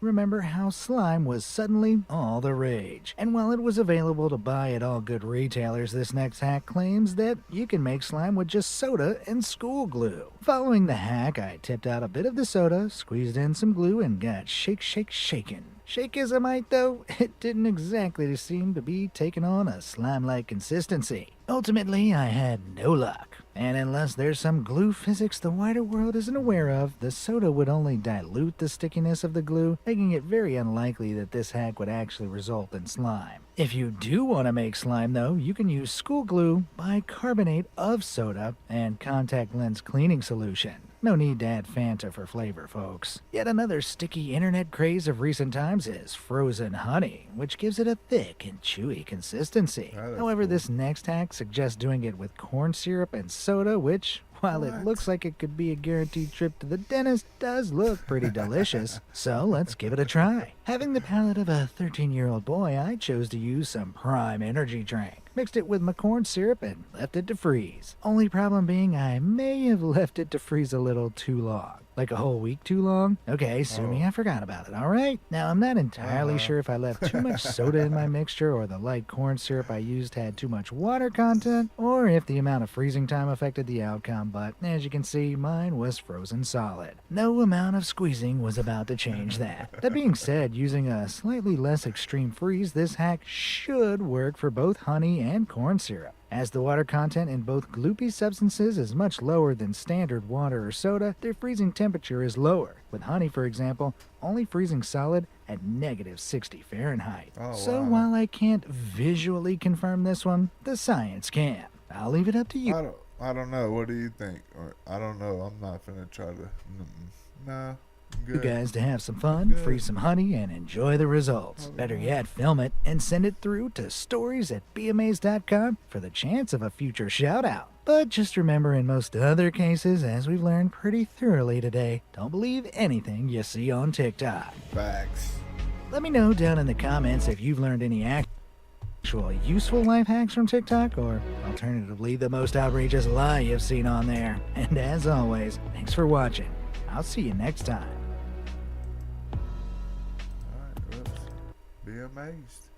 remember how slime was suddenly all the rage. And while it was available to buy at all good retailers, this next hack claims that you can make slime with just soda and school glue. Following the hack, I tipped out a bit of the soda, squeezed in some glue, and got shaken. Shake as I might, though, it didn't exactly seem to be taking on a slime-like consistency. Ultimately, I had no luck. And unless there's some glue physics the wider world isn't aware of, the soda would only dilute the stickiness of the glue, making it very unlikely that this hack would actually result in slime. If you do want to make slime, though, you can use school glue, bicarbonate of soda, and contact lens cleaning solution. No need to add Fanta for flavor, folks. Yet another sticky internet craze of recent times is frozen honey, which gives it a thick and chewy consistency. Oh, that's However, cool. this next hack suggests doing it with corn syrup and soda, which, while it What? looks like it could be a guaranteed trip to the dentist, does look pretty delicious. So let's give it a try. Having the palate of a 13-year-old boy, I chose to use some Prime energy drink. mixed it with my corn syrup, and left it to freeze. Only problem being I may have left it to freeze a little too long. Like a whole week too long? Okay, sue me, I forgot about it, alright? Now, I'm not entirely sure if I left too much soda in my mixture or the light corn syrup I used had too much water content, or if the amount of freezing time affected the outcome, but as you can see, mine was frozen solid. No amount of squeezing was about to change that. That being said, using a slightly less extreme freeze, this hack should work for both honey and corn syrup. As the water content in both gloopy substances is much lower than standard water or soda, their freezing temperature is lower. With honey, for example, only freezing solid at negative 60 Fahrenheit. So while I can't visually confirm this one, the science can. I'll leave it up to you. I don't know. What do you think? Or, I don't know. I'm not finna try to. Nah. Good. You guys to have some fun, freeze some honey, and enjoy the results. Better yet, film it and send it through to stories@beamazed.com for the chance of a future shout out. But just remember, in most other cases, as we've learned pretty thoroughly today, don't believe anything you see on TikTok. Facts. Let me know down in the comments if you've learned any actual useful life hacks from TikTok, or alternatively, the most outrageous lie you've seen on there. And as always, thanks for watching. I'll see you next time. Be amazed.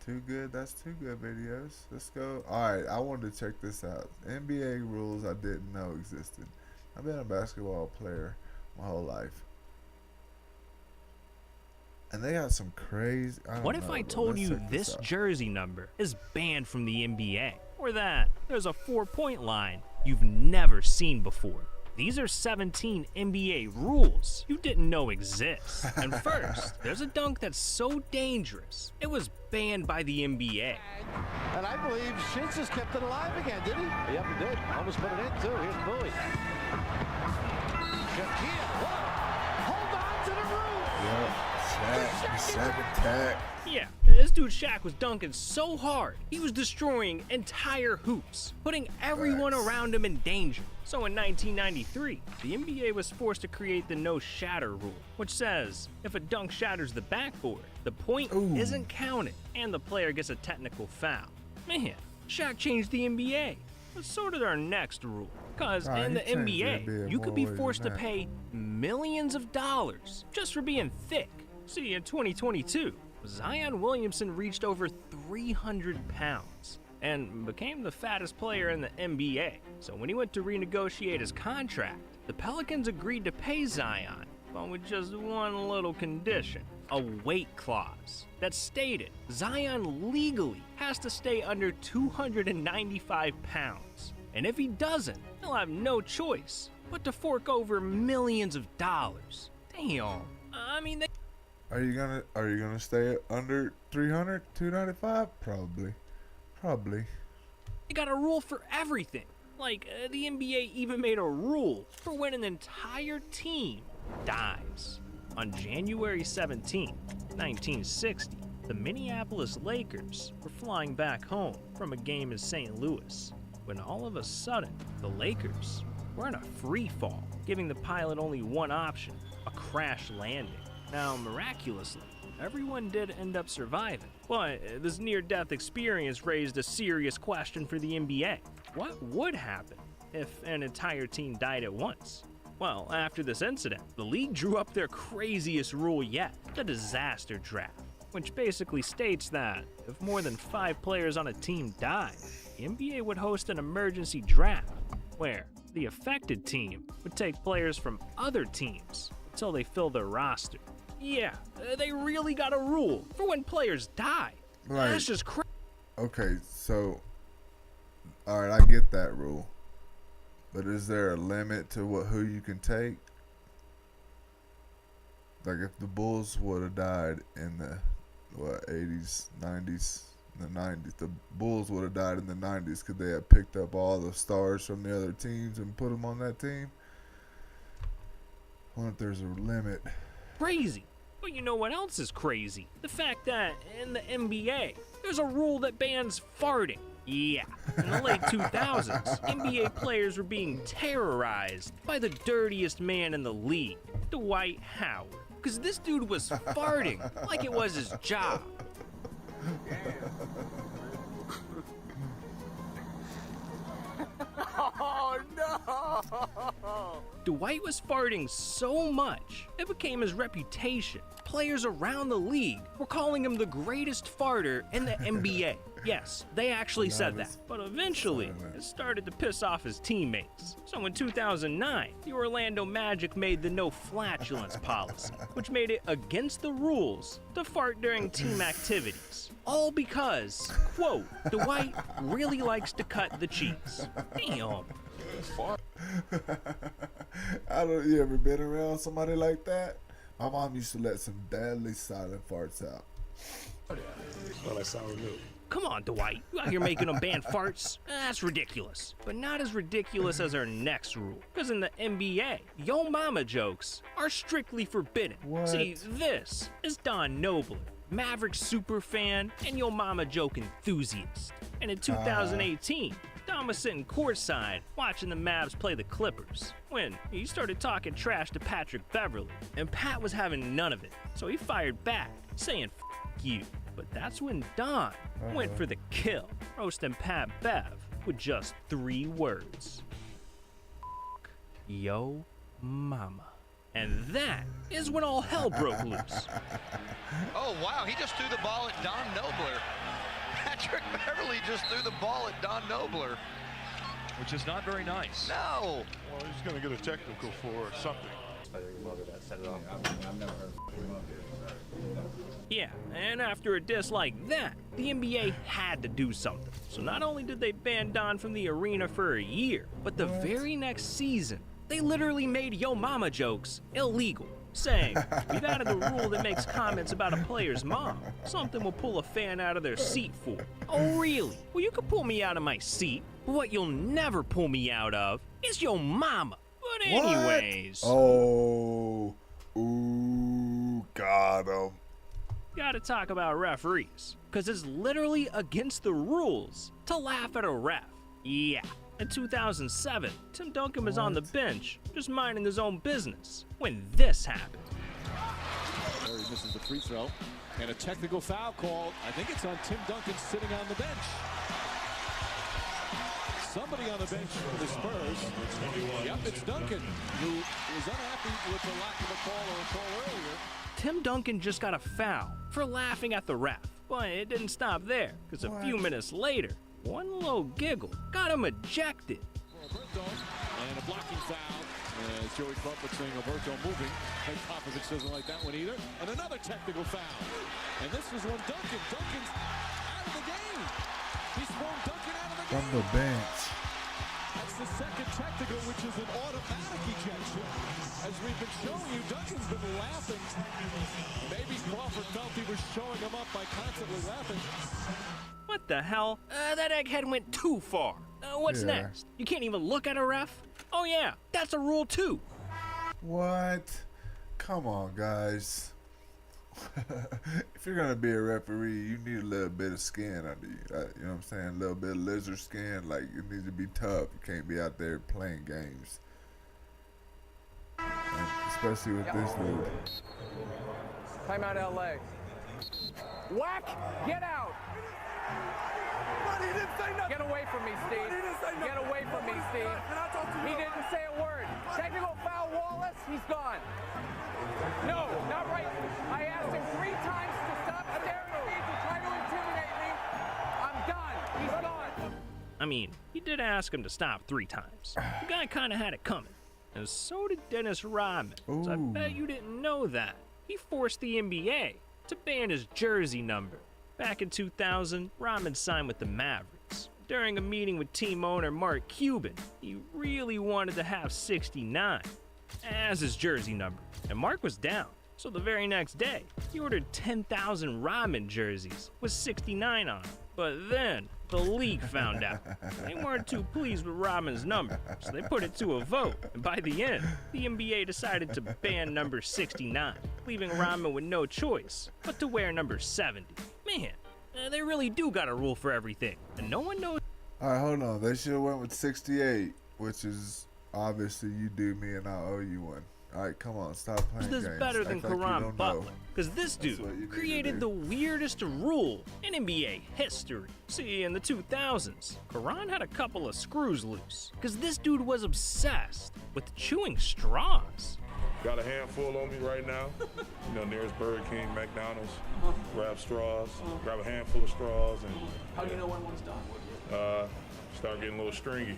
Too good. That's too good videos. Let's go. Alright, I wanted to check this out. NBA rules I didn't know existed. I've been a basketball player my whole life. And they got some crazy... What if I told you this jersey number is banned from the NBA? Or that there's a 4-point line you've never seen before? These are 17 NBA rules you didn't know exist. And first, there's a dunk that's so dangerous, it was banned by the NBA. And I believe Shins has kept it alive again, did he? Yep, he did. Almost put it in, too. Here's Bowie. Shaquille, hold on to the roof. Yeah, this dude Shaq was dunking so hard, he was destroying entire hoops, putting everyone around him in danger. So in 1993, the NBA was forced to create the no shatter rule, which says if a dunk shatters the backboard, the point isn't counted and the player gets a technical foul. Man, Shaq changed the NBA. But so did our next rule, because in the NBA, you could be forced to pay millions of dollars just for being thick. See, in 2022, Zion Williamson reached over 300 pounds and became the fattest player in the NBA. So when he went to renegotiate his contract, the Pelicans agreed to pay Zion, but with just one little condition: a weight clause that stated Zion legally has to stay under 295 pounds. And if he doesn't, he'll have no choice but to fork over millions of dollars. Damn. I mean, Are you gonna stay under 300, 295? Probably. they got a rule for everything. Like, the NBA even made a rule for when an entire team dies. On January 17, 1960, the Minneapolis Lakers were flying back home from a game in St. Louis, when all of a sudden, the Lakers were in a free fall, giving the pilot only one option: a crash landing. Now, miraculously, everyone did end up surviving, but this near-death experience raised a serious question for the NBA. What would happen if an entire team died at once? Well, after this incident, the league drew up their craziest rule yet, the disaster draft, which basically states that if more than 5 players on a team die, the NBA would host an emergency draft, where the affected team would take players from other teams until they fill their roster. Yeah, they really got a rule for when players die. Like, that's just crazy. Okay, so, alright, I get that rule. But is there a limit to who you can take? Like, if the Bulls would have died in the, 80s, 90s, the 90s. The Bulls would have died in the 90s. Could they have picked up all the stars from the other teams and put them on that team? I wonder if there's a limit. Crazy. But you know what else is crazy? The fact that in the NBA, there's a rule that bans farting. Yeah, in the late 2000s, NBA players were being terrorized by the dirtiest man in the league, Dwight Howard. Because this dude was farting like it was his job. Dwight was farting so much, it became his reputation. Players around the league were calling him the greatest farter in the NBA. Yes, they actually said that. But eventually, it started to piss off his teammates. So in 2009, the Orlando Magic made the no flatulence policy, which made it against the rules to fart during team activities. All because, quote, Dwight really likes to cut the cheese. Damn. You ever been around somebody like that? My mom used to let some deadly silent farts out. Well, that's sour milk. Come on, Dwight. You out here making them ban farts? That's ridiculous. But not as ridiculous as our next rule. Because in the NBA, yo mama jokes are strictly forbidden. What? See, this is Don Nobler, Maverick superfan and yo mama joke enthusiast. And in 2018, Don was sitting courtside watching the Mavs play the Clippers when he started talking trash to Patrick Beverly, and Pat was having none of it. So he fired back, saying, "F you." But that's when Don went for the kill, roasting Pat Bev with just 3 words. F yo mama. And that is when all hell broke loose. Oh, wow, he just threw the ball at Don Nobler. Patrick Beverly just threw the ball at Don Nobler. Which is not very nice. No. Well, he's going to get a technical for something. Yeah, and after a diss like that, the NBA had to do something. So not only did they ban Don from the arena for a year, but the very next season, they literally made yo mama jokes illegal, saying, we've added a rule that makes comments about a player's mom something will pull a fan out of their seat for. Oh really? Well, you can pull me out of my seat, but what you'll never pull me out of is yo mama. But anyways. Oh, ooh, got him. Gotta talk about referees, cause it's literally against the rules to laugh at a ref. Yeah. In 2007, Tim Duncan was on the bench, just minding his own business, when this happened. There he misses the free throw, and a technical foul called. I think it's on Tim Duncan sitting on the bench. Somebody on the bench for the Spurs. Yep, it's Duncan, who was unhappy with the lack of a call or a call earlier. Tim Duncan just got a foul for laughing at the ref, but it didn't stop there, because a few minutes later, one low giggle got him ejected. Alberto, and a blocking foul. As Joey Crawford saying Alberto moving. Mike Popovich doesn't like that one either. And another technical foul. And this was when Duncan's out of the game. He's thrown Duncan out of the game. From the bench. That's the second technical, which is an automatic ejection. As we've been showing you, Duncan's been laughing. Maybe Crawford felt he was showing him up by constantly laughing. What the hell? That egghead went too far. What's next? You can't even look at a ref? Oh yeah, that's a rule too. What? Come on, guys. If you're gonna be a referee, you need a little bit of skin under you. You know what I'm saying? A little bit of lizard skin. Like, it needs to be tough. You can't be out there playing games. And especially with this dude. Timeout LA. Whack! Get out! But he didn't say nothing. Get away from me, Steve. But he didn't say nothing. Get away from me, Steve. He didn't say a word. Technical foul, Wallace. He's gone. No, not right. I asked him 3 times to stop staring at me to try to intimidate me. I'm done. He's gone. I mean, he did ask him to stop 3 times. The guy kind of had it coming. And so did Dennis Rodman. So I bet you didn't know that. He forced the NBA to ban his jersey number. Back in 2000, Rodman signed with the Mavericks. During a meeting with team owner Mark Cuban, he really wanted to have 69 as his jersey number, and Mark was down. So the very next day, he ordered 10,000 Rodman jerseys with 69 on them. But then, the league found out. They weren't too pleased with Rodman's number, so they put it to a vote. And by the end, the NBA decided to ban number 69, leaving Rodman with no choice but to wear number 70. Man, they really do got a rule for everything, and no one knows. Alright, hold on. They should have went with 68, which is obviously you do me and I owe you one. Alright, come on, stop playing this games. better than Act like you Karan don't Butler, know. because this That's what you dude need to created do. the weirdest rule in NBA history. See, in the 2000s, Karan had a couple of screws loose, because this dude was obsessed with chewing straws. Got a handful on me right now. You know, nearest Burger King, McDonald's. Grab straws, grab a handful of straws, and How do you know when one's done? start getting a little stringy.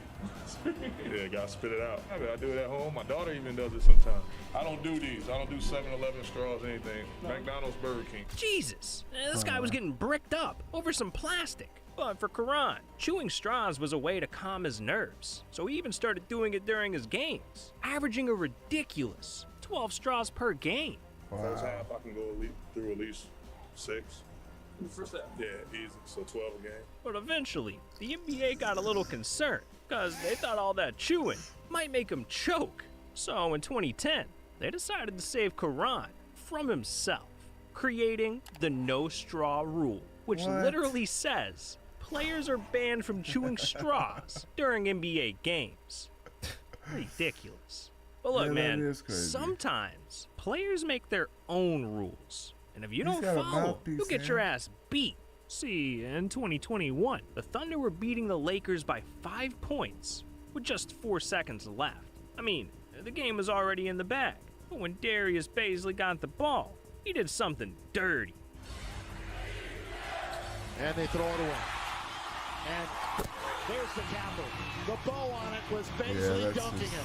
Yeah, gotta spit it out. I do it at home. My daughter even does it sometimes. I don't do these. I don't do 7-Eleven straws, anything. McDonald's, Burger King. Jesus, this guy was getting bricked up over some plastic. But for Karan, chewing straws was a way to calm his nerves, so he even started doing it during his games, averaging a ridiculous 12 straws per game. First half, I can go through at least 6. First half. Yeah, easy. So 12 a game. But eventually, the NBA got a little concerned, because they thought all that chewing might make him choke. So in 2010, they decided to save Karan from himself, creating the no straw rule, which What? literally says players are banned from chewing straws during NBA games. Ridiculous. But look, Yeah, that man, is crazy. sometimes players make their own rules. And if you He's don't got a follow, mouthpiece, you'll get your man. ass beat. See, in 2021, the Thunder were beating the Lakers by 5 points with just 4 seconds left. I mean, the game was already in the bag. But when Darius Baisley got the ball, he did something dirty. And they throw it away. And there's the tackle. The bow on it was Baisley that's dunking just- it.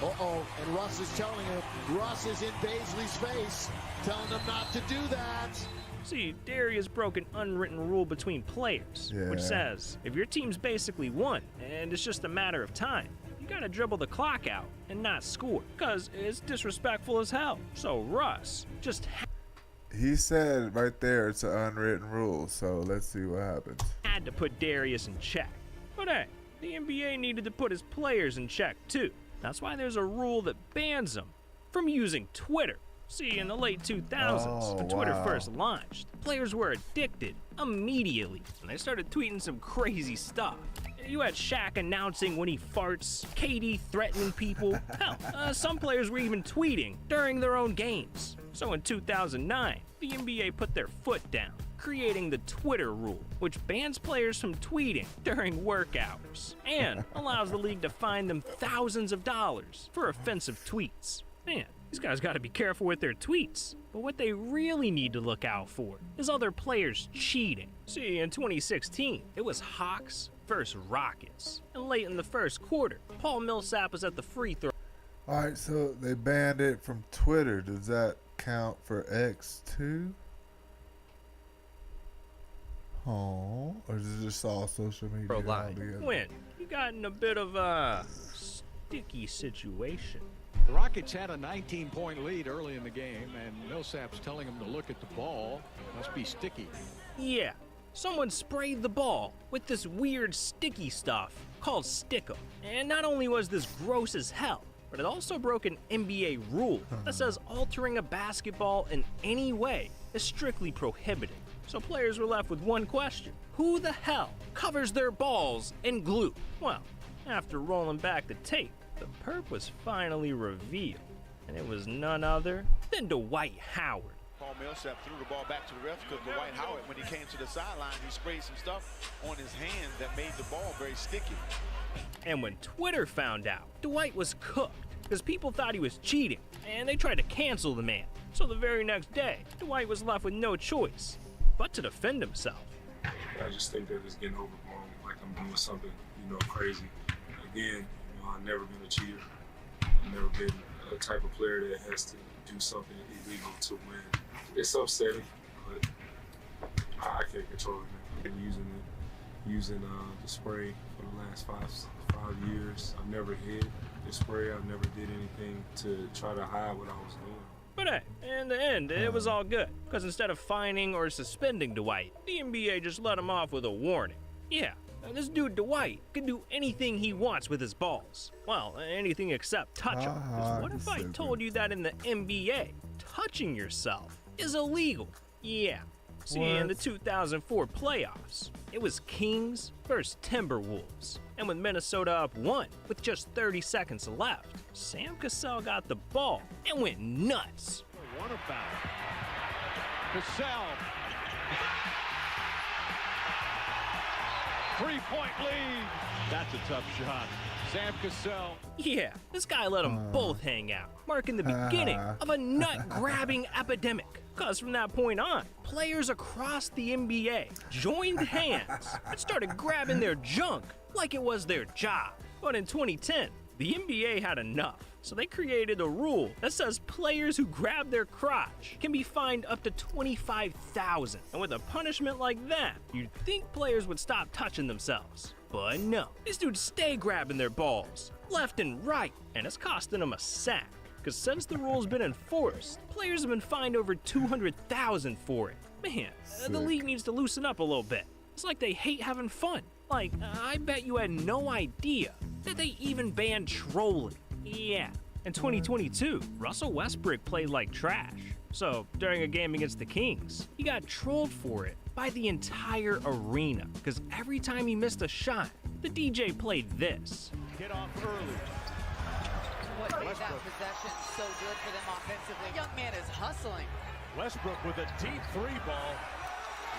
Uh-oh, and Russ is telling him. Russ is in Baisley's face, telling him not to do that. See, Darius broke an unwritten rule between players, which Yeah. says if your team's basically won and it's just a matter of time, you gotta dribble the clock out and not score, because it's disrespectful as hell. So Russ just He said right there it's an unwritten rule, so let's see what happens. had to put Darius in check. But hey, the NBA needed to put his players in check too. That's why there's a rule that bans them from using Twitter. See, in the late 2000s, Oh, when Twitter wow. first launched, players were addicted immediately, and they started tweeting some crazy stuff. You had Shaq announcing when he farts, KD threatening people. Hell, some players were even tweeting during their own games. So in 2009, the NBA put their foot down, creating the Twitter rule, which bans players from tweeting during work hours and allows the league to fine them thousands of dollars for offensive tweets. Man, these guys got to be careful with their tweets. But what they really need to look out for is other players cheating. See, in 2016, it was Hawks versus Rockets. And late in the first quarter, Paul Millsap was at the free throw. Alright, so they banned it from Twitter. Does that count for X too? Oh, or is it just all social media? line. altogether? When you got in a bit of a sticky situation. The Rockets had a 19-point lead early in the game, and Millsap's telling him to look at the ball. Must be sticky. Yeah, someone sprayed the ball with this weird sticky stuff called Stickum. And not only was this gross as hell, but it also broke an NBA rule that says altering a basketball in any way is strictly prohibited. So players were left with one question: who the hell covers their balls in glue? Well, after rolling back the tape, the perp was finally revealed, and it was none other than Dwight Howard. Paul Millsap threw the ball back to the refs because Dwight Howard, when he came to the sideline, he sprayed some stuff on his hand that made the ball very sticky. And when Twitter found out, Dwight was cooked because people thought he was cheating, and they tried to cancel the man. So the very next day, Dwight was left with no choice but to defend himself. I just think that it's getting overblown, like I'm doing something, crazy. Again, I've never been a cheater. I've never been a type of player that has to do something illegal to win. It's upsetting, but I can't control it. I've been using the spray for the last five years. I've never hid the spray. I've never did anything to try to hide what I was doing. But hey, in the end, it was all good, because instead of fining or suspending Dwight, the NBA just let him off with a warning. Yeah, this dude Dwight can do anything he wants with his balls. Well, anything except touch them. 'Cause what if I told you that in the NBA, touching yourself is illegal? Yeah, See, in the 2004 playoffs, it was Kings versus Timberwolves. And with Minnesota up 1 with just 30 seconds left, Sam Cassell got the ball and went nuts. One foul. Cassell. 3-point lead. That's a tough shot. Sam Cassell. Yeah, this guy let them both hang out, marking the beginning of a nut-grabbing epidemic. Because from that point on, players across the NBA joined hands and started grabbing their junk like it was their job. But in 2010, the NBA had enough, so they created a rule that says players who grab their crotch can be fined up to $25,000. And with a punishment like that, you'd think players would stop touching themselves. But no, these dudes stay grabbing their balls, left and right, and it's costing them a sack. Because since the rule's been enforced, players have been fined over $200,000 for it. Man, the league needs to loosen up a little bit. It's like they hate having fun. Like, I bet you had no idea that they even banned trolling. Yeah. In 2022, Russell Westbrook played like trash. So, during a game against the Kings, he got trolled for it by the entire arena. Because every time he missed a shot, the DJ played this. Get off early. What made that possession so good for them offensively? Young man is hustling. Westbrook with a deep 3-ball.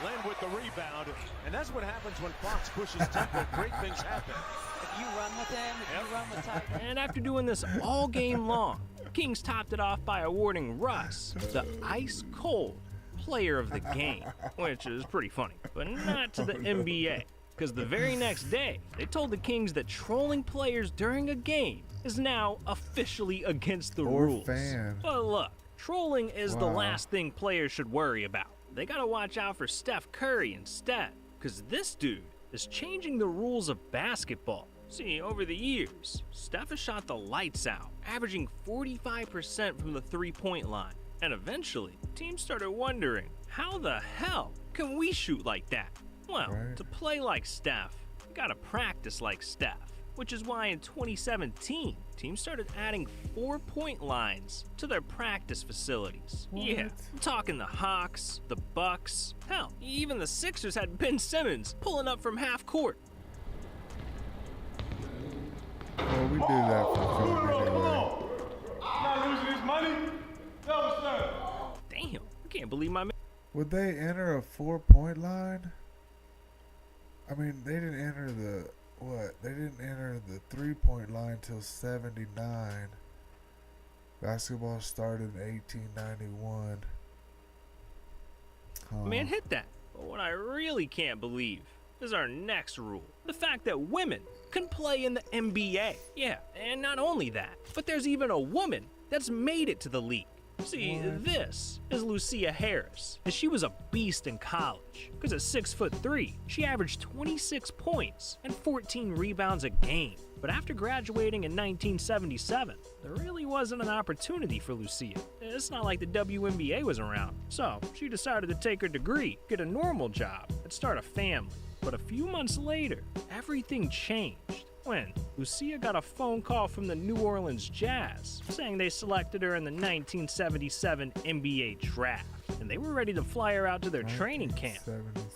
Len with the rebound. And that's what happens when Fox pushes tempo. Great things happen. If you run with him, if you run with Titan. And after doing this all game long, Kings topped it off by awarding Russ the ice-cold player of the game, which is pretty funny, but not to the NBA. Because the very next day, they told the Kings that trolling players during a game is now officially against the rules. But look, trolling is the last thing players should worry about. They gotta watch out for Steph Curry instead, because this dude is changing the rules of basketball. See, over the years, Steph has shot the lights out, averaging 45% from the three-point line. And eventually, teams started wondering, how the hell can we shoot like that? Well, to play like Steph, you gotta practice like Steph. Which is why in 2017, teams started adding 4-point lines to their practice facilities. Yeah, I'm talking the Hawks, the Bucks, hell, even the Sixers had Ben Simmons pulling up from half court. Well, we do that for fun anyway. Not losing his money? No, sir. Damn, I can't believe my man. Would they enter a 4-point line? I mean, they didn't enter the... What? They didn't enter the 3-point line till 79. Basketball started in 1891. Man, hit that. But what I really can't believe is our next rule. The fact that women can play in the NBA. Yeah, and not only that, but there's even a woman that's made it to the league. See, this is Lucia Harris, and she was a beast in college. Because at 6'3", she averaged 26 points and 14 rebounds a game. But after graduating in 1977, there really wasn't an opportunity for Lucia. It's not like the WNBA was around. So she decided to take her degree, get a normal job, and start a family. But a few months later, everything changed when Lucia got a phone call from the New Orleans Jazz saying they selected her in the 1977 NBA draft, and they were ready to fly her out to their training camp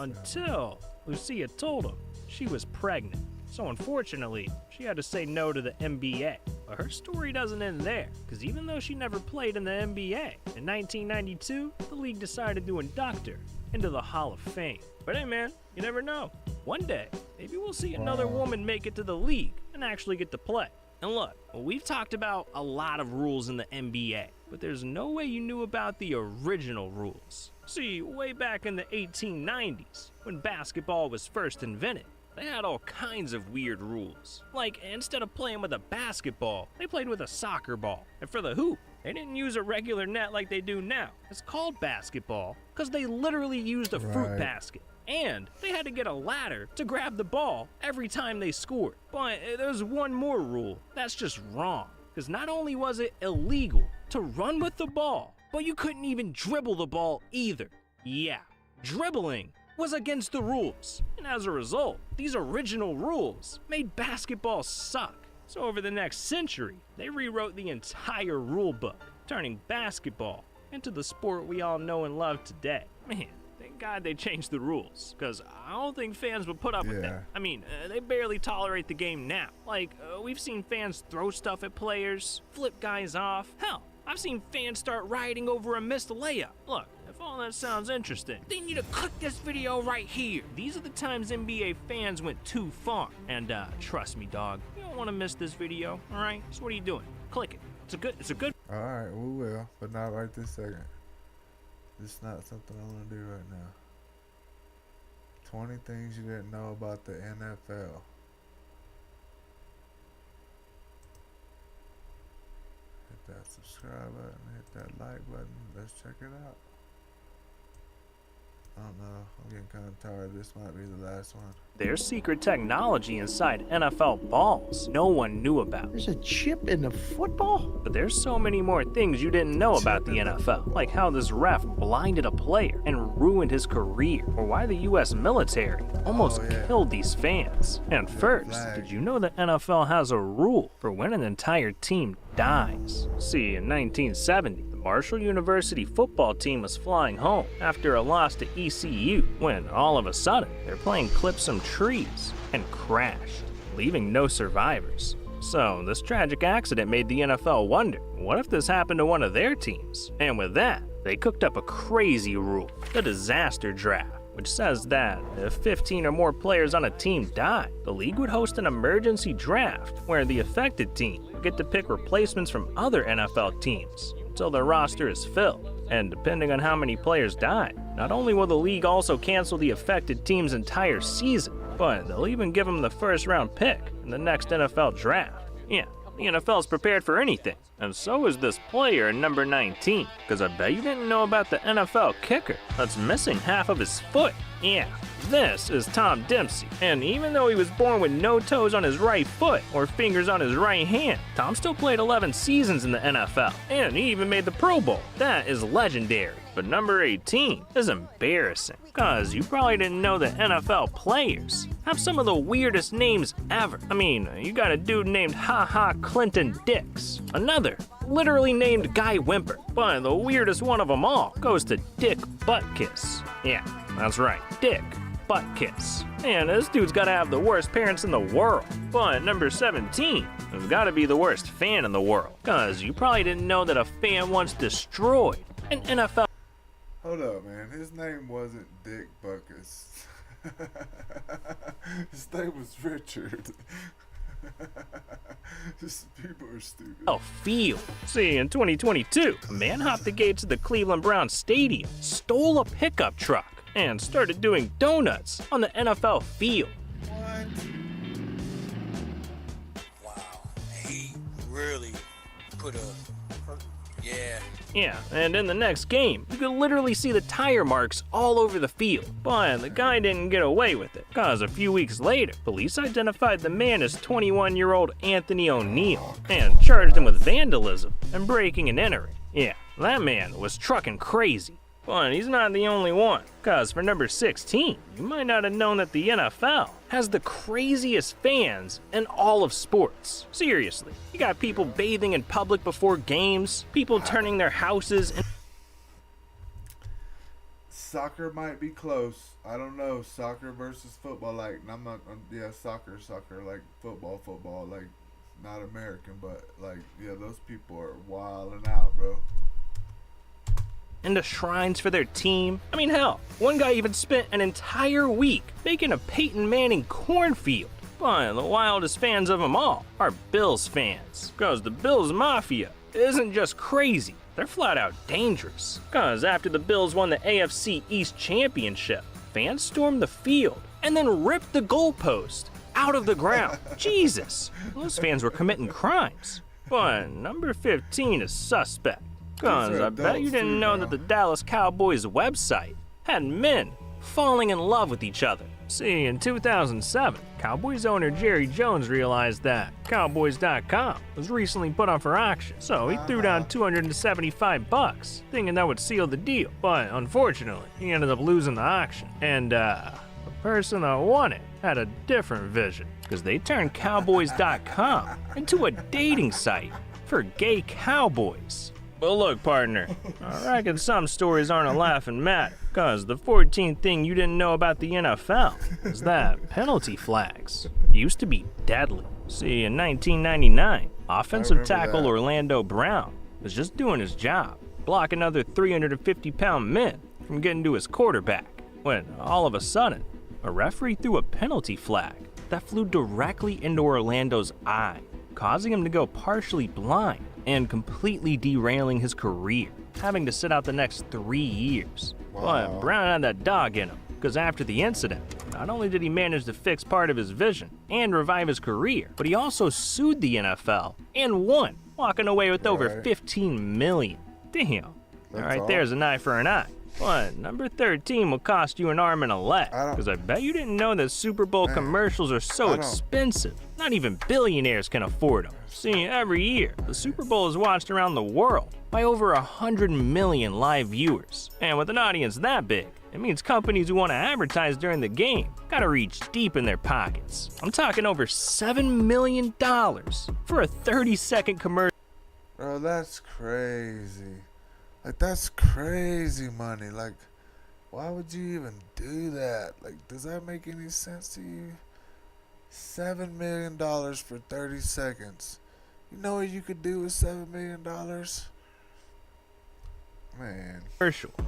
until Lucia told them she was pregnant. So unfortunately, she had to say no to the NBA. But her story doesn't end there, because even though she never played in the NBA, in 1992, the league decided to induct her into the Hall of Fame. But hey man, you never know. One day, maybe we'll see another woman make it to the league and actually get to play. And look, we've talked about a lot of rules in the NBA, but there's no way you knew about the original rules. See, way back in the 1890s, when basketball was first invented, they had all kinds of weird rules. Like, instead of playing with a basketball, they played with a soccer ball. And for the hoop, they didn't use a regular net like they do now. It's called basketball because they literally used a fruit basket. And they had to get a ladder to grab the ball every time they scored. But there's one more rule that's just wrong. Because not only was it illegal to run with the ball, but you couldn't even dribble the ball either. Yeah, dribbling was against the rules. And as a result, these original rules made basketball suck. So over the next century, they rewrote the entire rule book, turning basketball into the sport we all know and love today. Man, think God they changed the rules, because I don't think fans would put up with Yeah. that. I mean, they barely tolerate the game now. Like, we've seen fans throw stuff at players, flip guys off. Hell, I've seen fans start rioting over a missed layup. Look, if all that sounds interesting, they need to click this video right here. These are the times NBA fans went too far. And trust me, dog, you don't want to miss this video, all right? So what are you doing? Click it. It's a good. All right, we will, but not right this second. It's not something I want to do right now. 20 things you didn't know about the NFL. Hit that subscribe button, hit that like button. Let's check it out. I don't know. I'm getting kind of tired. This might be the last one. There's secret technology inside NFL balls no one knew about. There's a chip in the football? But there's so many more things you didn't know about the NFL, like how this ref blinded a player and ruined his career, or why the U.S. military almost killed these fans. And first, did you know the NFL has a rule for when an entire team dies? See, in 1970, the Marshall University football team was flying home after a loss to ECU when, all of a sudden, their plane clipped some trees and crashed, leaving no survivors. So, this tragic accident made the NFL wonder, what if this happened to one of their teams? And with that, they cooked up a crazy rule, the disaster draft, which says that if 15 or more players on a team die, the league would host an emergency draft where the affected team would get to pick replacements from other NFL teams until their roster is filled. And depending on how many players die, not only will the league also cancel the affected team's entire season, but they'll even give them the first round pick in the next NFL draft. Yeah, the NFL's prepared for anything, and so is this player number 19, because I bet you didn't know about the NFL kicker that's missing half of his foot. Yeah, this is Tom Dempsey, and even though he was born with no toes on his right foot or fingers on his right hand, Tom still played 11 seasons in the NFL, and he even made the Pro Bowl. That is legendary. But number 18 is embarrassing, because you probably didn't know that NFL players have some of the weirdest names ever. I mean, you got a dude named Ha Ha Clinton Dix, another literally named Guy Wimper, but the weirdest one of them all goes to Dick Buttkiss. Yeah, that's right, Dick Buttkiss. And this dude's gotta have the worst parents in the world. But number 17 has gotta be the worst fan in the world, because you probably didn't know that a fan once destroyed an NFL. Hold up, man. His name wasn't Dick Buckus. His name was Richard. Just people are stupid. Field. See, in 2022, a man hopped the gates of the Cleveland Browns Stadium, stole a pickup truck, and started doing donuts on the NFL field. What? Wow, he really put a yeah. Yeah, and in the next game, you could literally see the tire marks all over the field. But the guy didn't get away with it, because a few weeks later, police identified the man as 21-year-old Anthony O'Neill and charged him with vandalism and breaking and entering. Yeah, that man was trucking crazy. But he's not the only one, because for number 16, you might not have known that the NFL has the craziest fans in all of sports. Seriously, you got people bathing in public before games, people turning their houses and... Soccer might be close. I don't know. Soccer versus football, like, soccer, like football, like, not American, but, like, yeah, those people are wilding out, bro. into shrines for their team. I mean, hell, one guy even spent an entire week making a Peyton Manning cornfield. But the wildest fans of them all are Bills fans, because the Bills Mafia isn't just crazy, they're flat out dangerous. Because after the Bills won the AFC East Championship, fans stormed the field and then ripped the goalpost out of the ground. Jesus, those fans were committing crimes. But number 15 is suspect. Because I bet you didn't know that the Dallas Cowboys website had men falling in love with each other. See, in 2007, Cowboys owner Jerry Jones realized that Cowboys.com was recently put on for auction, so he threw down $275, thinking that would seal the deal. But unfortunately, he ended up losing the auction, and the person that won it had a different vision, because they turned Cowboys.com into a dating site for gay cowboys. But look, partner, I reckon some stories aren't a laughing matter, cause the 14th thing you didn't know about the NFL is that penalty flags used to be deadly. See, in 1999, offensive tackle that. Orlando Brown was just doing his job, blocking other 350-pound men from getting to his quarterback, when all of a sudden, a referee threw a penalty flag that flew directly into Orlando's eye, causing him to go partially blind and completely derailing his career, having to sit out the next 3 years. But Brown had that dog in him, because after the incident, not only did he manage to fix part of his vision and revive his career, but he also sued the NFL and won, walking away with over $15 million. Damn. Alright, there's an eye for an eye. But number 13 will cost you an arm and a leg, because I bet you didn't know that Super Bowl commercials are so expensive. Not even billionaires can afford them. See, every year, the Super Bowl is watched around the world by over 100 million live viewers. And with an audience that big, it means companies who want to advertise during the game gotta reach deep in their pockets. I'm talking over $7 million for a 30-second commercial. Bro, that's crazy. Like, that's crazy money. Like, why would you even do that? Like, does that make any sense to you? $7 million for 30 seconds. You know what you could do with $7 million? Man.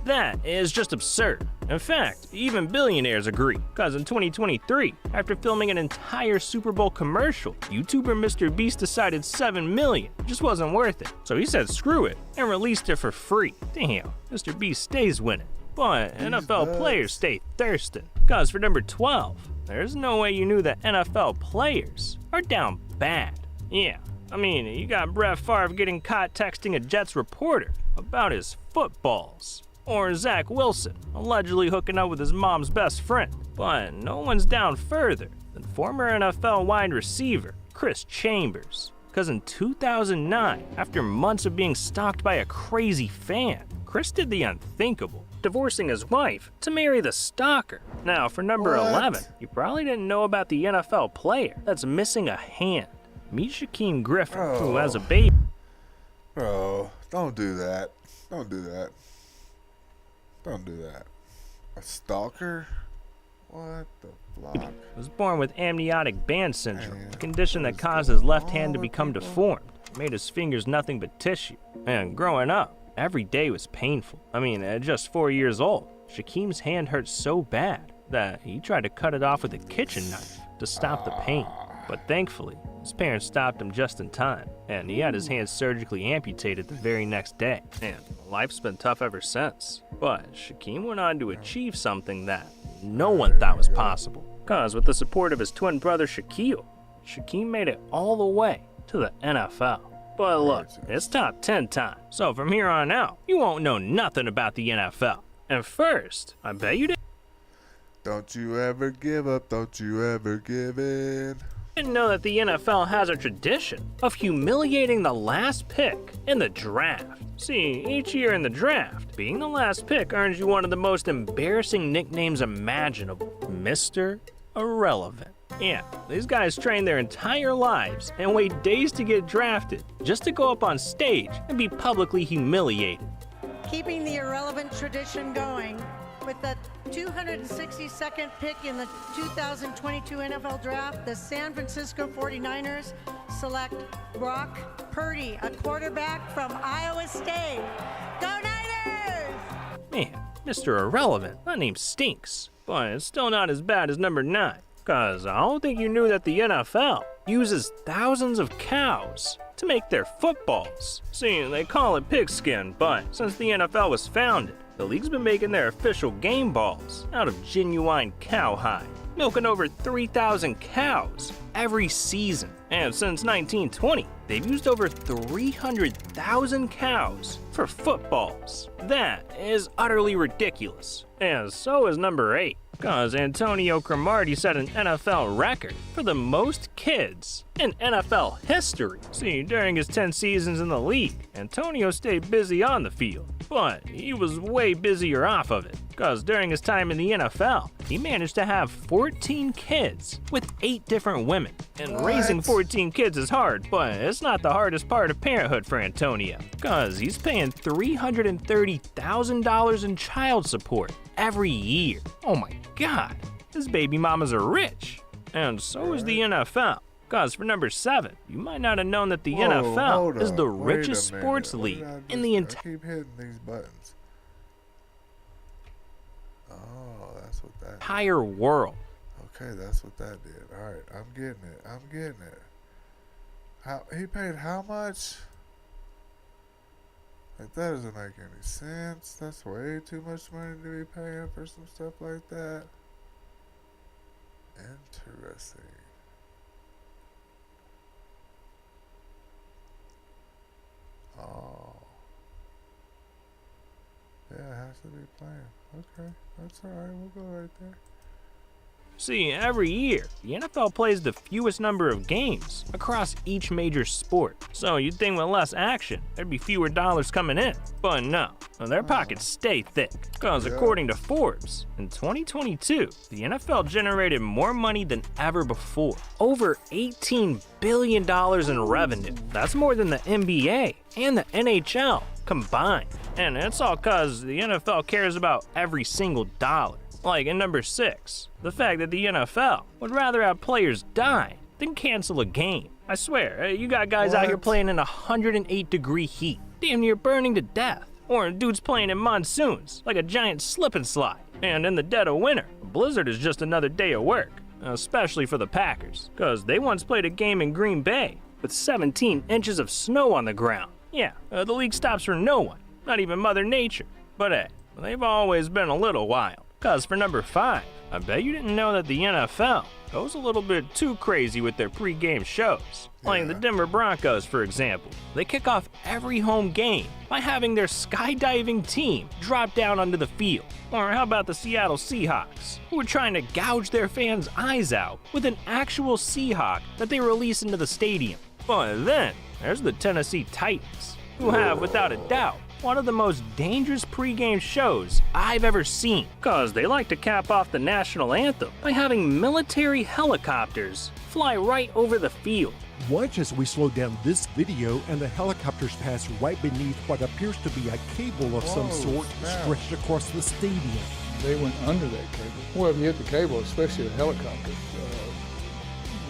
That is just absurd. In fact, even billionaires agree, because in 2023, after filming an entire Super Bowl commercial, YouTuber Mr. Beast decided $7 million just wasn't worth it. So he said screw it and released it for free. Damn, Mr. Beast stays winning. But NFL players stay thirsting, because for number 12, there's no way you knew that NFL players are down bad. Yeah, I mean, you got Brett Favre getting caught texting a Jets reporter about his footballs. Or Zach Wilson allegedly hooking up with his mom's best friend. But no one's down further than former NFL wide receiver Chris Chambers. Because in 2009, after months of being stalked by a crazy fan, Chris did the unthinkable, divorcing his wife to marry the stalker. Now, for number 11, you probably didn't know about the NFL player that's missing a hand. Meet Shaquem Griffin, who has a baby. Bro, don't do that. Don't do that. Don't do that. A stalker? What the block? Was born with amniotic band syndrome, a condition that caused his left hand to become deformed, made his fingers nothing but tissue. And growing up, every day was painful. I mean, at just 4 years old, Shaquem's hand hurt so bad that he tried to cut it off with a kitchen knife to stop the pain. But thankfully, his parents stopped him just in time, and he had his hand surgically amputated the very next day. And life's been tough ever since. But Shaquem went on to achieve something that no one thought was possible. Cause with the support of his twin brother Shaquille, Shaquem made it all the way to the NFL. But look, it's top 10 time, so from here on out, you won't know nothing about the NFL. And first, I bet you Don't you ever give up, don't you ever give in. didn't know that the NFL has a tradition of humiliating the last pick in the draft. See, each year in the draft, being the last pick earns you one of the most embarrassing nicknames imaginable, Mr. Irrelevant. Yeah, these guys train their entire lives and wait days to get drafted just to go up on stage and be publicly humiliated. Keeping the irrelevant tradition going, with the 262nd pick in the 2022 NFL Draft, the San Francisco 49ers select Brock Purdy, a quarterback from Iowa State. Go Niners! Man, Mr. Irrelevant, that name stinks, but it's still not as bad as number 9. Cause I don't think you knew that the NFL uses thousands of cows to make their footballs. See, they call it pigskin, but since the NFL was founded, the league's been making their official game balls out of genuine cowhide, milking over 3,000 cows every season. And since 1920, they've used over 300,000 cows for footballs. That is utterly ridiculous. And so is number 8. Cause Antonio Cromartie set an NFL record for the most kids in NFL history. See, during his 10 seasons in the league, Antonio stayed busy on the field, but he was way busier off of it. Cause during his time in the NFL, he managed to have 14 kids with 8 different women and raising 14 14 kids is hard, but it's not the hardest part of parenthood for Antonio, cause he's paying $330,000 in child support every year. Oh my God, his baby mamas are rich. And so is the NFL. Cause for number 7, you might not have known that the NFL is the richest sports league in the entire. I keep hitting these buttons. Oh, that's what that. Entire world. Okay, that's what that did. All right, I'm getting it. I'm getting it. How he paid how much? Like that doesn't make any sense. That's way too much money to be paying for some stuff like that. Interesting. Oh. Yeah, it has to be playing. Okay, that's alright. We'll go right there. See, every year, the NFL plays the fewest number of games across each major sport. So you'd think with less action, there'd be fewer dollars coming in. But no, their pockets stay thick. Because according to Forbes, in 2022, the NFL generated more money than ever before. Over $18 billion in revenue. That's more than the NBA and the NHL combined. And it's all because the NFL cares about every single dollar. Like in number 6, the fact that the NFL would rather have players die than cancel a game. I swear, you got guys out here playing in 108-degree heat, damn near burning to death. Or dudes playing in monsoons, like a giant slip and slide. And in the dead of winter, a blizzard is just another day of work, especially for the Packers, because they once played a game in Green Bay with 17 inches of snow on the ground. Yeah, the league stops for no one, not even Mother Nature. But hey, they've always been a little wild. Cause for number 5, I bet you didn't know that the NFL goes a little bit too crazy with their pre-game shows. Like the Denver Broncos, for example. They kick off every home game by having their skydiving team drop down onto the field. Or how about the Seattle Seahawks, who are trying to gouge their fans' eyes out with an actual Seahawk that they release into the stadium. But then, there's the Tennessee Titans, who have, without a doubt, one of the most dangerous pregame shows I've ever seen, cause they like to cap off the national anthem by having military helicopters fly right over the field. Watch as we slow down this video and the helicopters pass right beneath what appears to be a cable of some sort stretched across the stadium. They went under that cable. Well, if you hit the cable, especially the helicopter,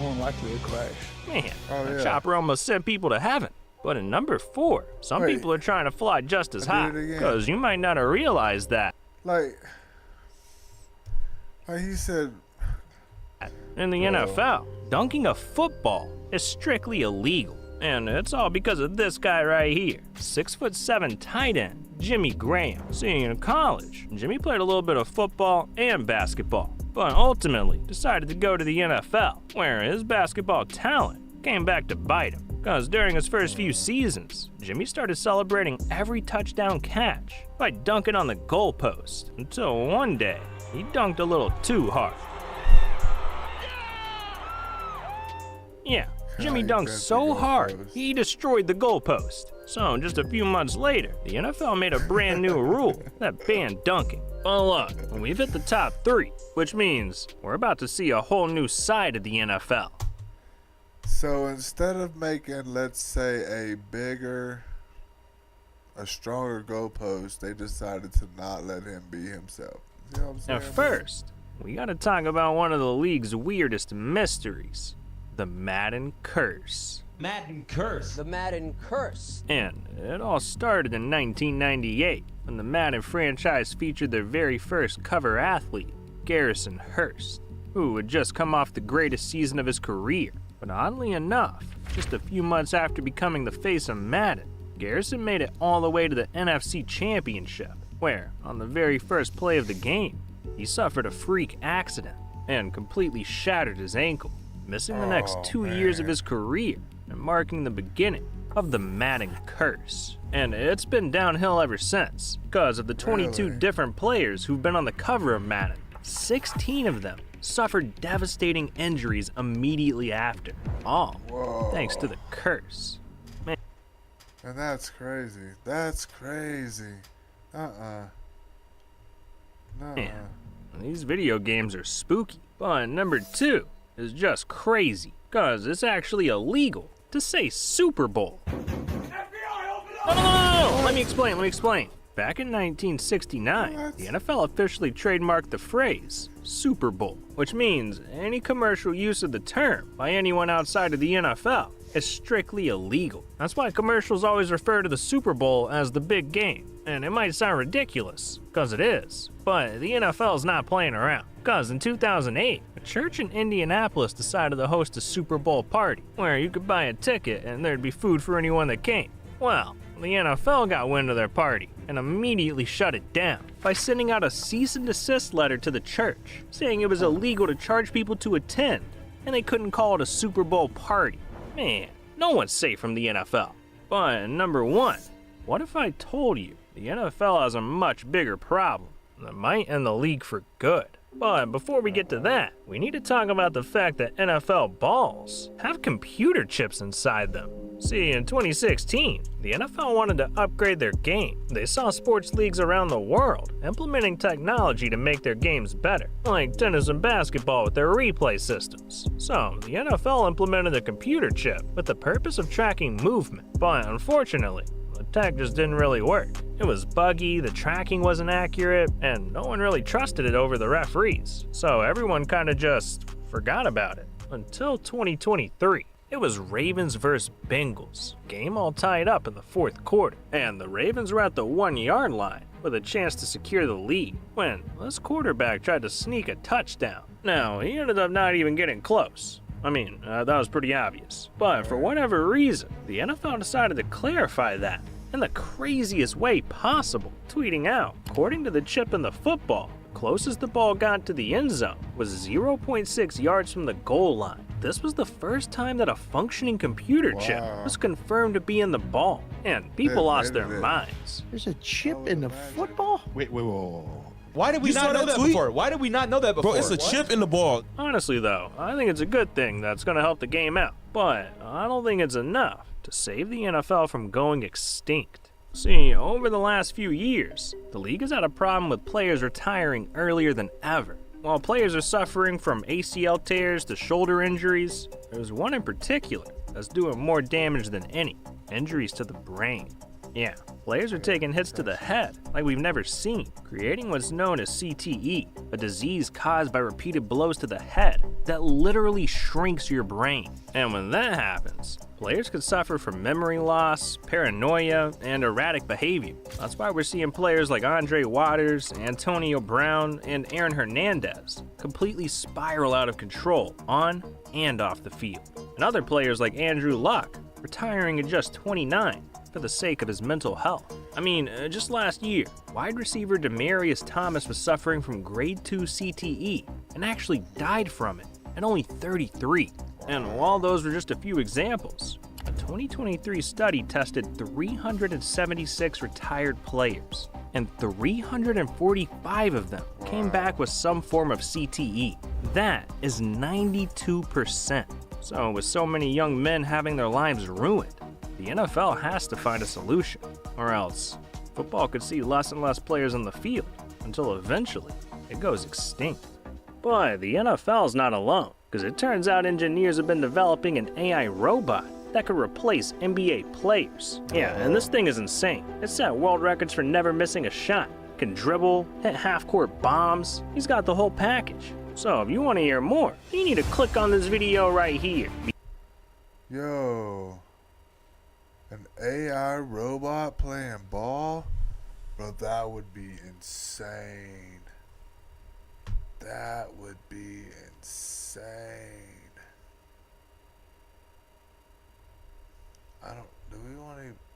more than likely it'll crash. Man, that chopper almost sent people to heaven. But in number 4, some people are trying to fly just as high, because you might not have realized that. Like he said. In the NFL, dunking a football is strictly illegal. And it's all because of this guy right here, 6'7" tight end, Jimmy Graham. See, in college, Jimmy played a little bit of football and basketball, but ultimately decided to go to the NFL, where his basketball talent came back to bite him. Because during his first few seasons, Jimmy started celebrating every touchdown catch by dunking on the goalpost, until one day, he dunked a little too hard. Yeah, Jimmy dunked so hard, he destroyed the goalpost. So just a few months later, the NFL made a brand new rule that banned dunking. But look, we've hit the top 3, which means we're about to see a whole new side of the NFL. So instead of making, let's say, a stronger goalpost, they decided to not let him be himself. You know what I'm saying? Now first, we gotta talk about one of the league's weirdest mysteries, the Madden Curse. Madden Curse. The Madden Curse. And it all started in 1998, when the Madden franchise featured their very first cover athlete, Garrison Hurst, who had just come off the greatest season of his career. But oddly enough, just a few months after becoming the face of Madden, Garrison made it all the way to the NFC Championship, where, on the very first play of the game, he suffered a freak accident and completely shattered his ankle, missing the next 2 years of his career and marking the beginning of the Madden Curse. And it's been downhill ever since, because of the 22 different players who've been on the cover of Madden. 16 of them suffered devastating injuries immediately after, all thanks to the curse. Man. And that's crazy. That's crazy. No. Man, these video games are spooky. But number 2 is just crazy. cause it's actually illegal to say Super Bowl. No, let me explain. Back in 1969, the NFL officially trademarked the phrase Super Bowl, which means any commercial use of the term by anyone outside of the NFL is strictly illegal. That's why commercials always refer to the Super Bowl as the big game. And it might sound ridiculous, because it is, but the NFL is not playing around. Because in 2008, a church in Indianapolis decided to host a Super Bowl party, where you could buy a ticket and there'd be food for anyone that came. Well, the NFL got wind of their party and immediately shut it down by sending out a cease and desist letter to the church, saying it was illegal to charge people to attend, and they couldn't call it a Super Bowl party. Man, no one's safe from the NFL. But number one, what if I told you the NFL has a much bigger problem that might end the league for good? But before we get to that, we need to talk about the fact that NFL balls have computer chips inside them. See, in 2016, the NFL wanted to upgrade their game. They saw sports leagues around the world implementing technology to make their games better, like tennis and basketball with their replay systems. So, the NFL implemented a computer chip with the purpose of tracking movement. But unfortunately, the tech just didn't really work. It was buggy, the tracking wasn't accurate, and no one really trusted it over the referees. So everyone kind of just forgot about it until 2023. It was Ravens vs. Bengals. Game all tied up in the fourth quarter, and the Ravens were at the 1-yard line with a chance to secure the lead when this quarterback tried to sneak a touchdown. Now, he ended up not even getting close. I mean, that was pretty obvious. But for whatever reason, the NFL decided to clarify that in the craziest way possible, tweeting out, according to the chip in the football, the closest the ball got to the end zone was 0.6 yards from the goal line. This was the first time that a functioning computer chip was confirmed to be in the ball, and people lost their minds. There's a chip in the football? Wait. Why did we not know that before? Why did we not know that before? Bro, it's a chip in the ball. Honestly, though, I think it's a good thing that's going to help the game out. But I don't think it's enough to save the NFL from going extinct. See, over the last few years, the league has had a problem with players retiring earlier than ever. While players are suffering from ACL tears to shoulder injuries, there's one in particular that's doing more damage than any: injuries to the brain. Yeah, players are taking hits to the head like we've never seen, creating what's known as CTE, a disease caused by repeated blows to the head that literally shrinks your brain. And when that happens, players could suffer from memory loss, paranoia, and erratic behavior. That's why we're seeing players like Andre Waters, Antonio Brown, and Aaron Hernandez completely spiral out of control on and off the field. And other players like Andrew Luck retiring at just 29 for the sake of his mental health. I mean, just last year, wide receiver Demaryius Thomas was suffering from grade 2 CTE and actually died from it at only 33. And while those were just a few examples, a 2023 study tested 376 retired players, and 345 of them came back with some form of CTE. That is 92%. So with so many young men having their lives ruined, the NFL has to find a solution, or else football could see less and less players on the field until eventually it goes extinct. But the NFL's not alone, because it turns out engineers have been developing an AI robot that could replace NBA players. Yeah, and this thing is insane. It set world records for never missing a shot, can dribble, hit half-court bombs. He's got the whole package. So if you want to hear more, you need to click on this video right here. Yo, an AI robot playing ball? Bro, that would be insane. That would be insane.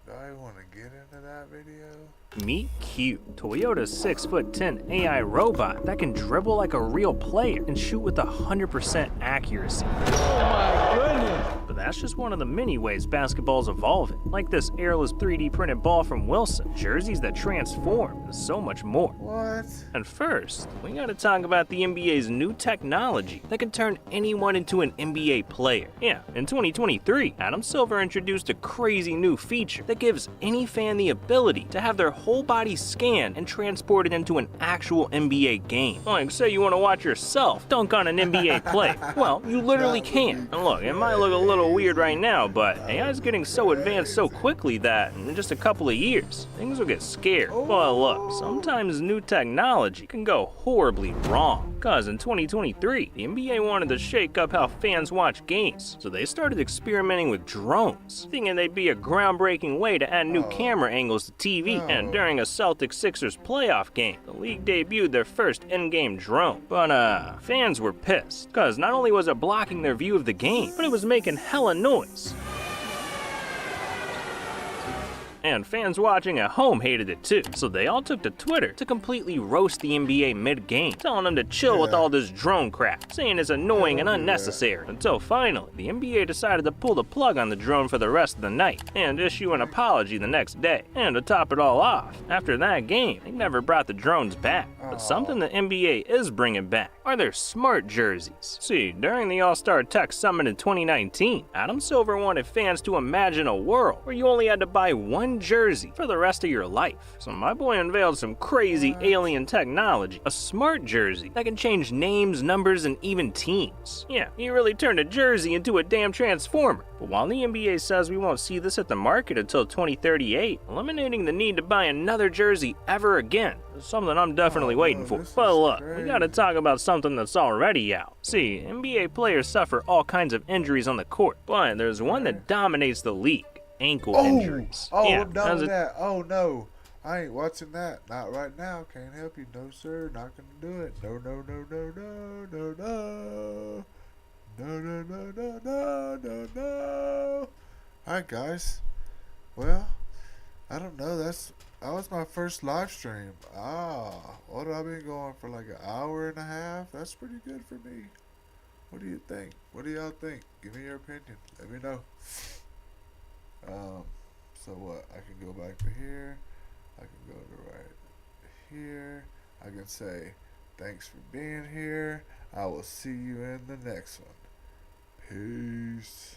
Do I want to get into that video? Meet Q, Toyota's 6'10" AI robot that can dribble like a real player and shoot with 100% accuracy. Oh my goodness! But that's just one of the many ways basketball's evolving, like this airless 3D printed ball from Wilson, jerseys that transform, and so much more. What? And first, we gotta talk about the NBA's new technology that can turn anyone into an NBA player. Yeah, in 2023, Adam Silver introduced a crazy new feature that gives any fan the ability to have their whole body scanned and transported into an actual NBA game. Like, say you want to watch yourself dunk on an NBA player. Well, you literally can. And look, it might look a little weird right now, but AI is getting so advanced so quickly that in just a couple of years, things will get scared. But look, sometimes new technology can go horribly wrong. Cause in 2023, the NBA wanted to shake up how fans watch games, so they started experimenting with drones, thinking they'd be a groundbreaking way to add new camera angles to TV. And during a Celtics-Sixers playoff game, the league debuted their first in-game drone. But fans were pissed, cause not only was it blocking their view of the game, but it was making hella noise. And fans watching at home hated it too, so they all took to Twitter to completely roast the NBA mid-game, telling them to chill with all this drone crap, saying it's annoying and unnecessary, until finally, the NBA decided to pull the plug on the drone for the rest of the night, and issue an apology the next day. And to top it all off, after that game, they never brought the drones back. But something the NBA is bringing back are their smart jerseys. See, during the All-Star Tech Summit in 2019, Adam Silver wanted fans to imagine a world where you only had to buy one jersey for the rest of your life. So my boy unveiled some crazy alien technology, a smart jersey that can change names, numbers, and even teams. Yeah, he really turned a jersey into a damn transformer. But while the NBA says we won't see this at the market until 2038, eliminating the need to buy another jersey ever again is something I'm definitely waiting for. But look, we gotta talk about something that's already out. See, NBA players suffer all kinds of injuries on the court, but there's one that dominates the league. Ankle injuries. Yeah, I'm done with that. Oh no, I ain't watching that. Not right now. Can't help you. No sir, not gonna do it. No, no, no, no, no, no, no. No, no, no, no, no, no, no. Alright guys. Well, I don't know, that was my first live stream. What have I been going for, like an hour and a half? That's pretty good for me. What do you think? What do y'all think? Give me your opinion. Let me know. So what? I can go back to here. I can go to right here. I can say thanks for being here. I will see you in the next one. Peace.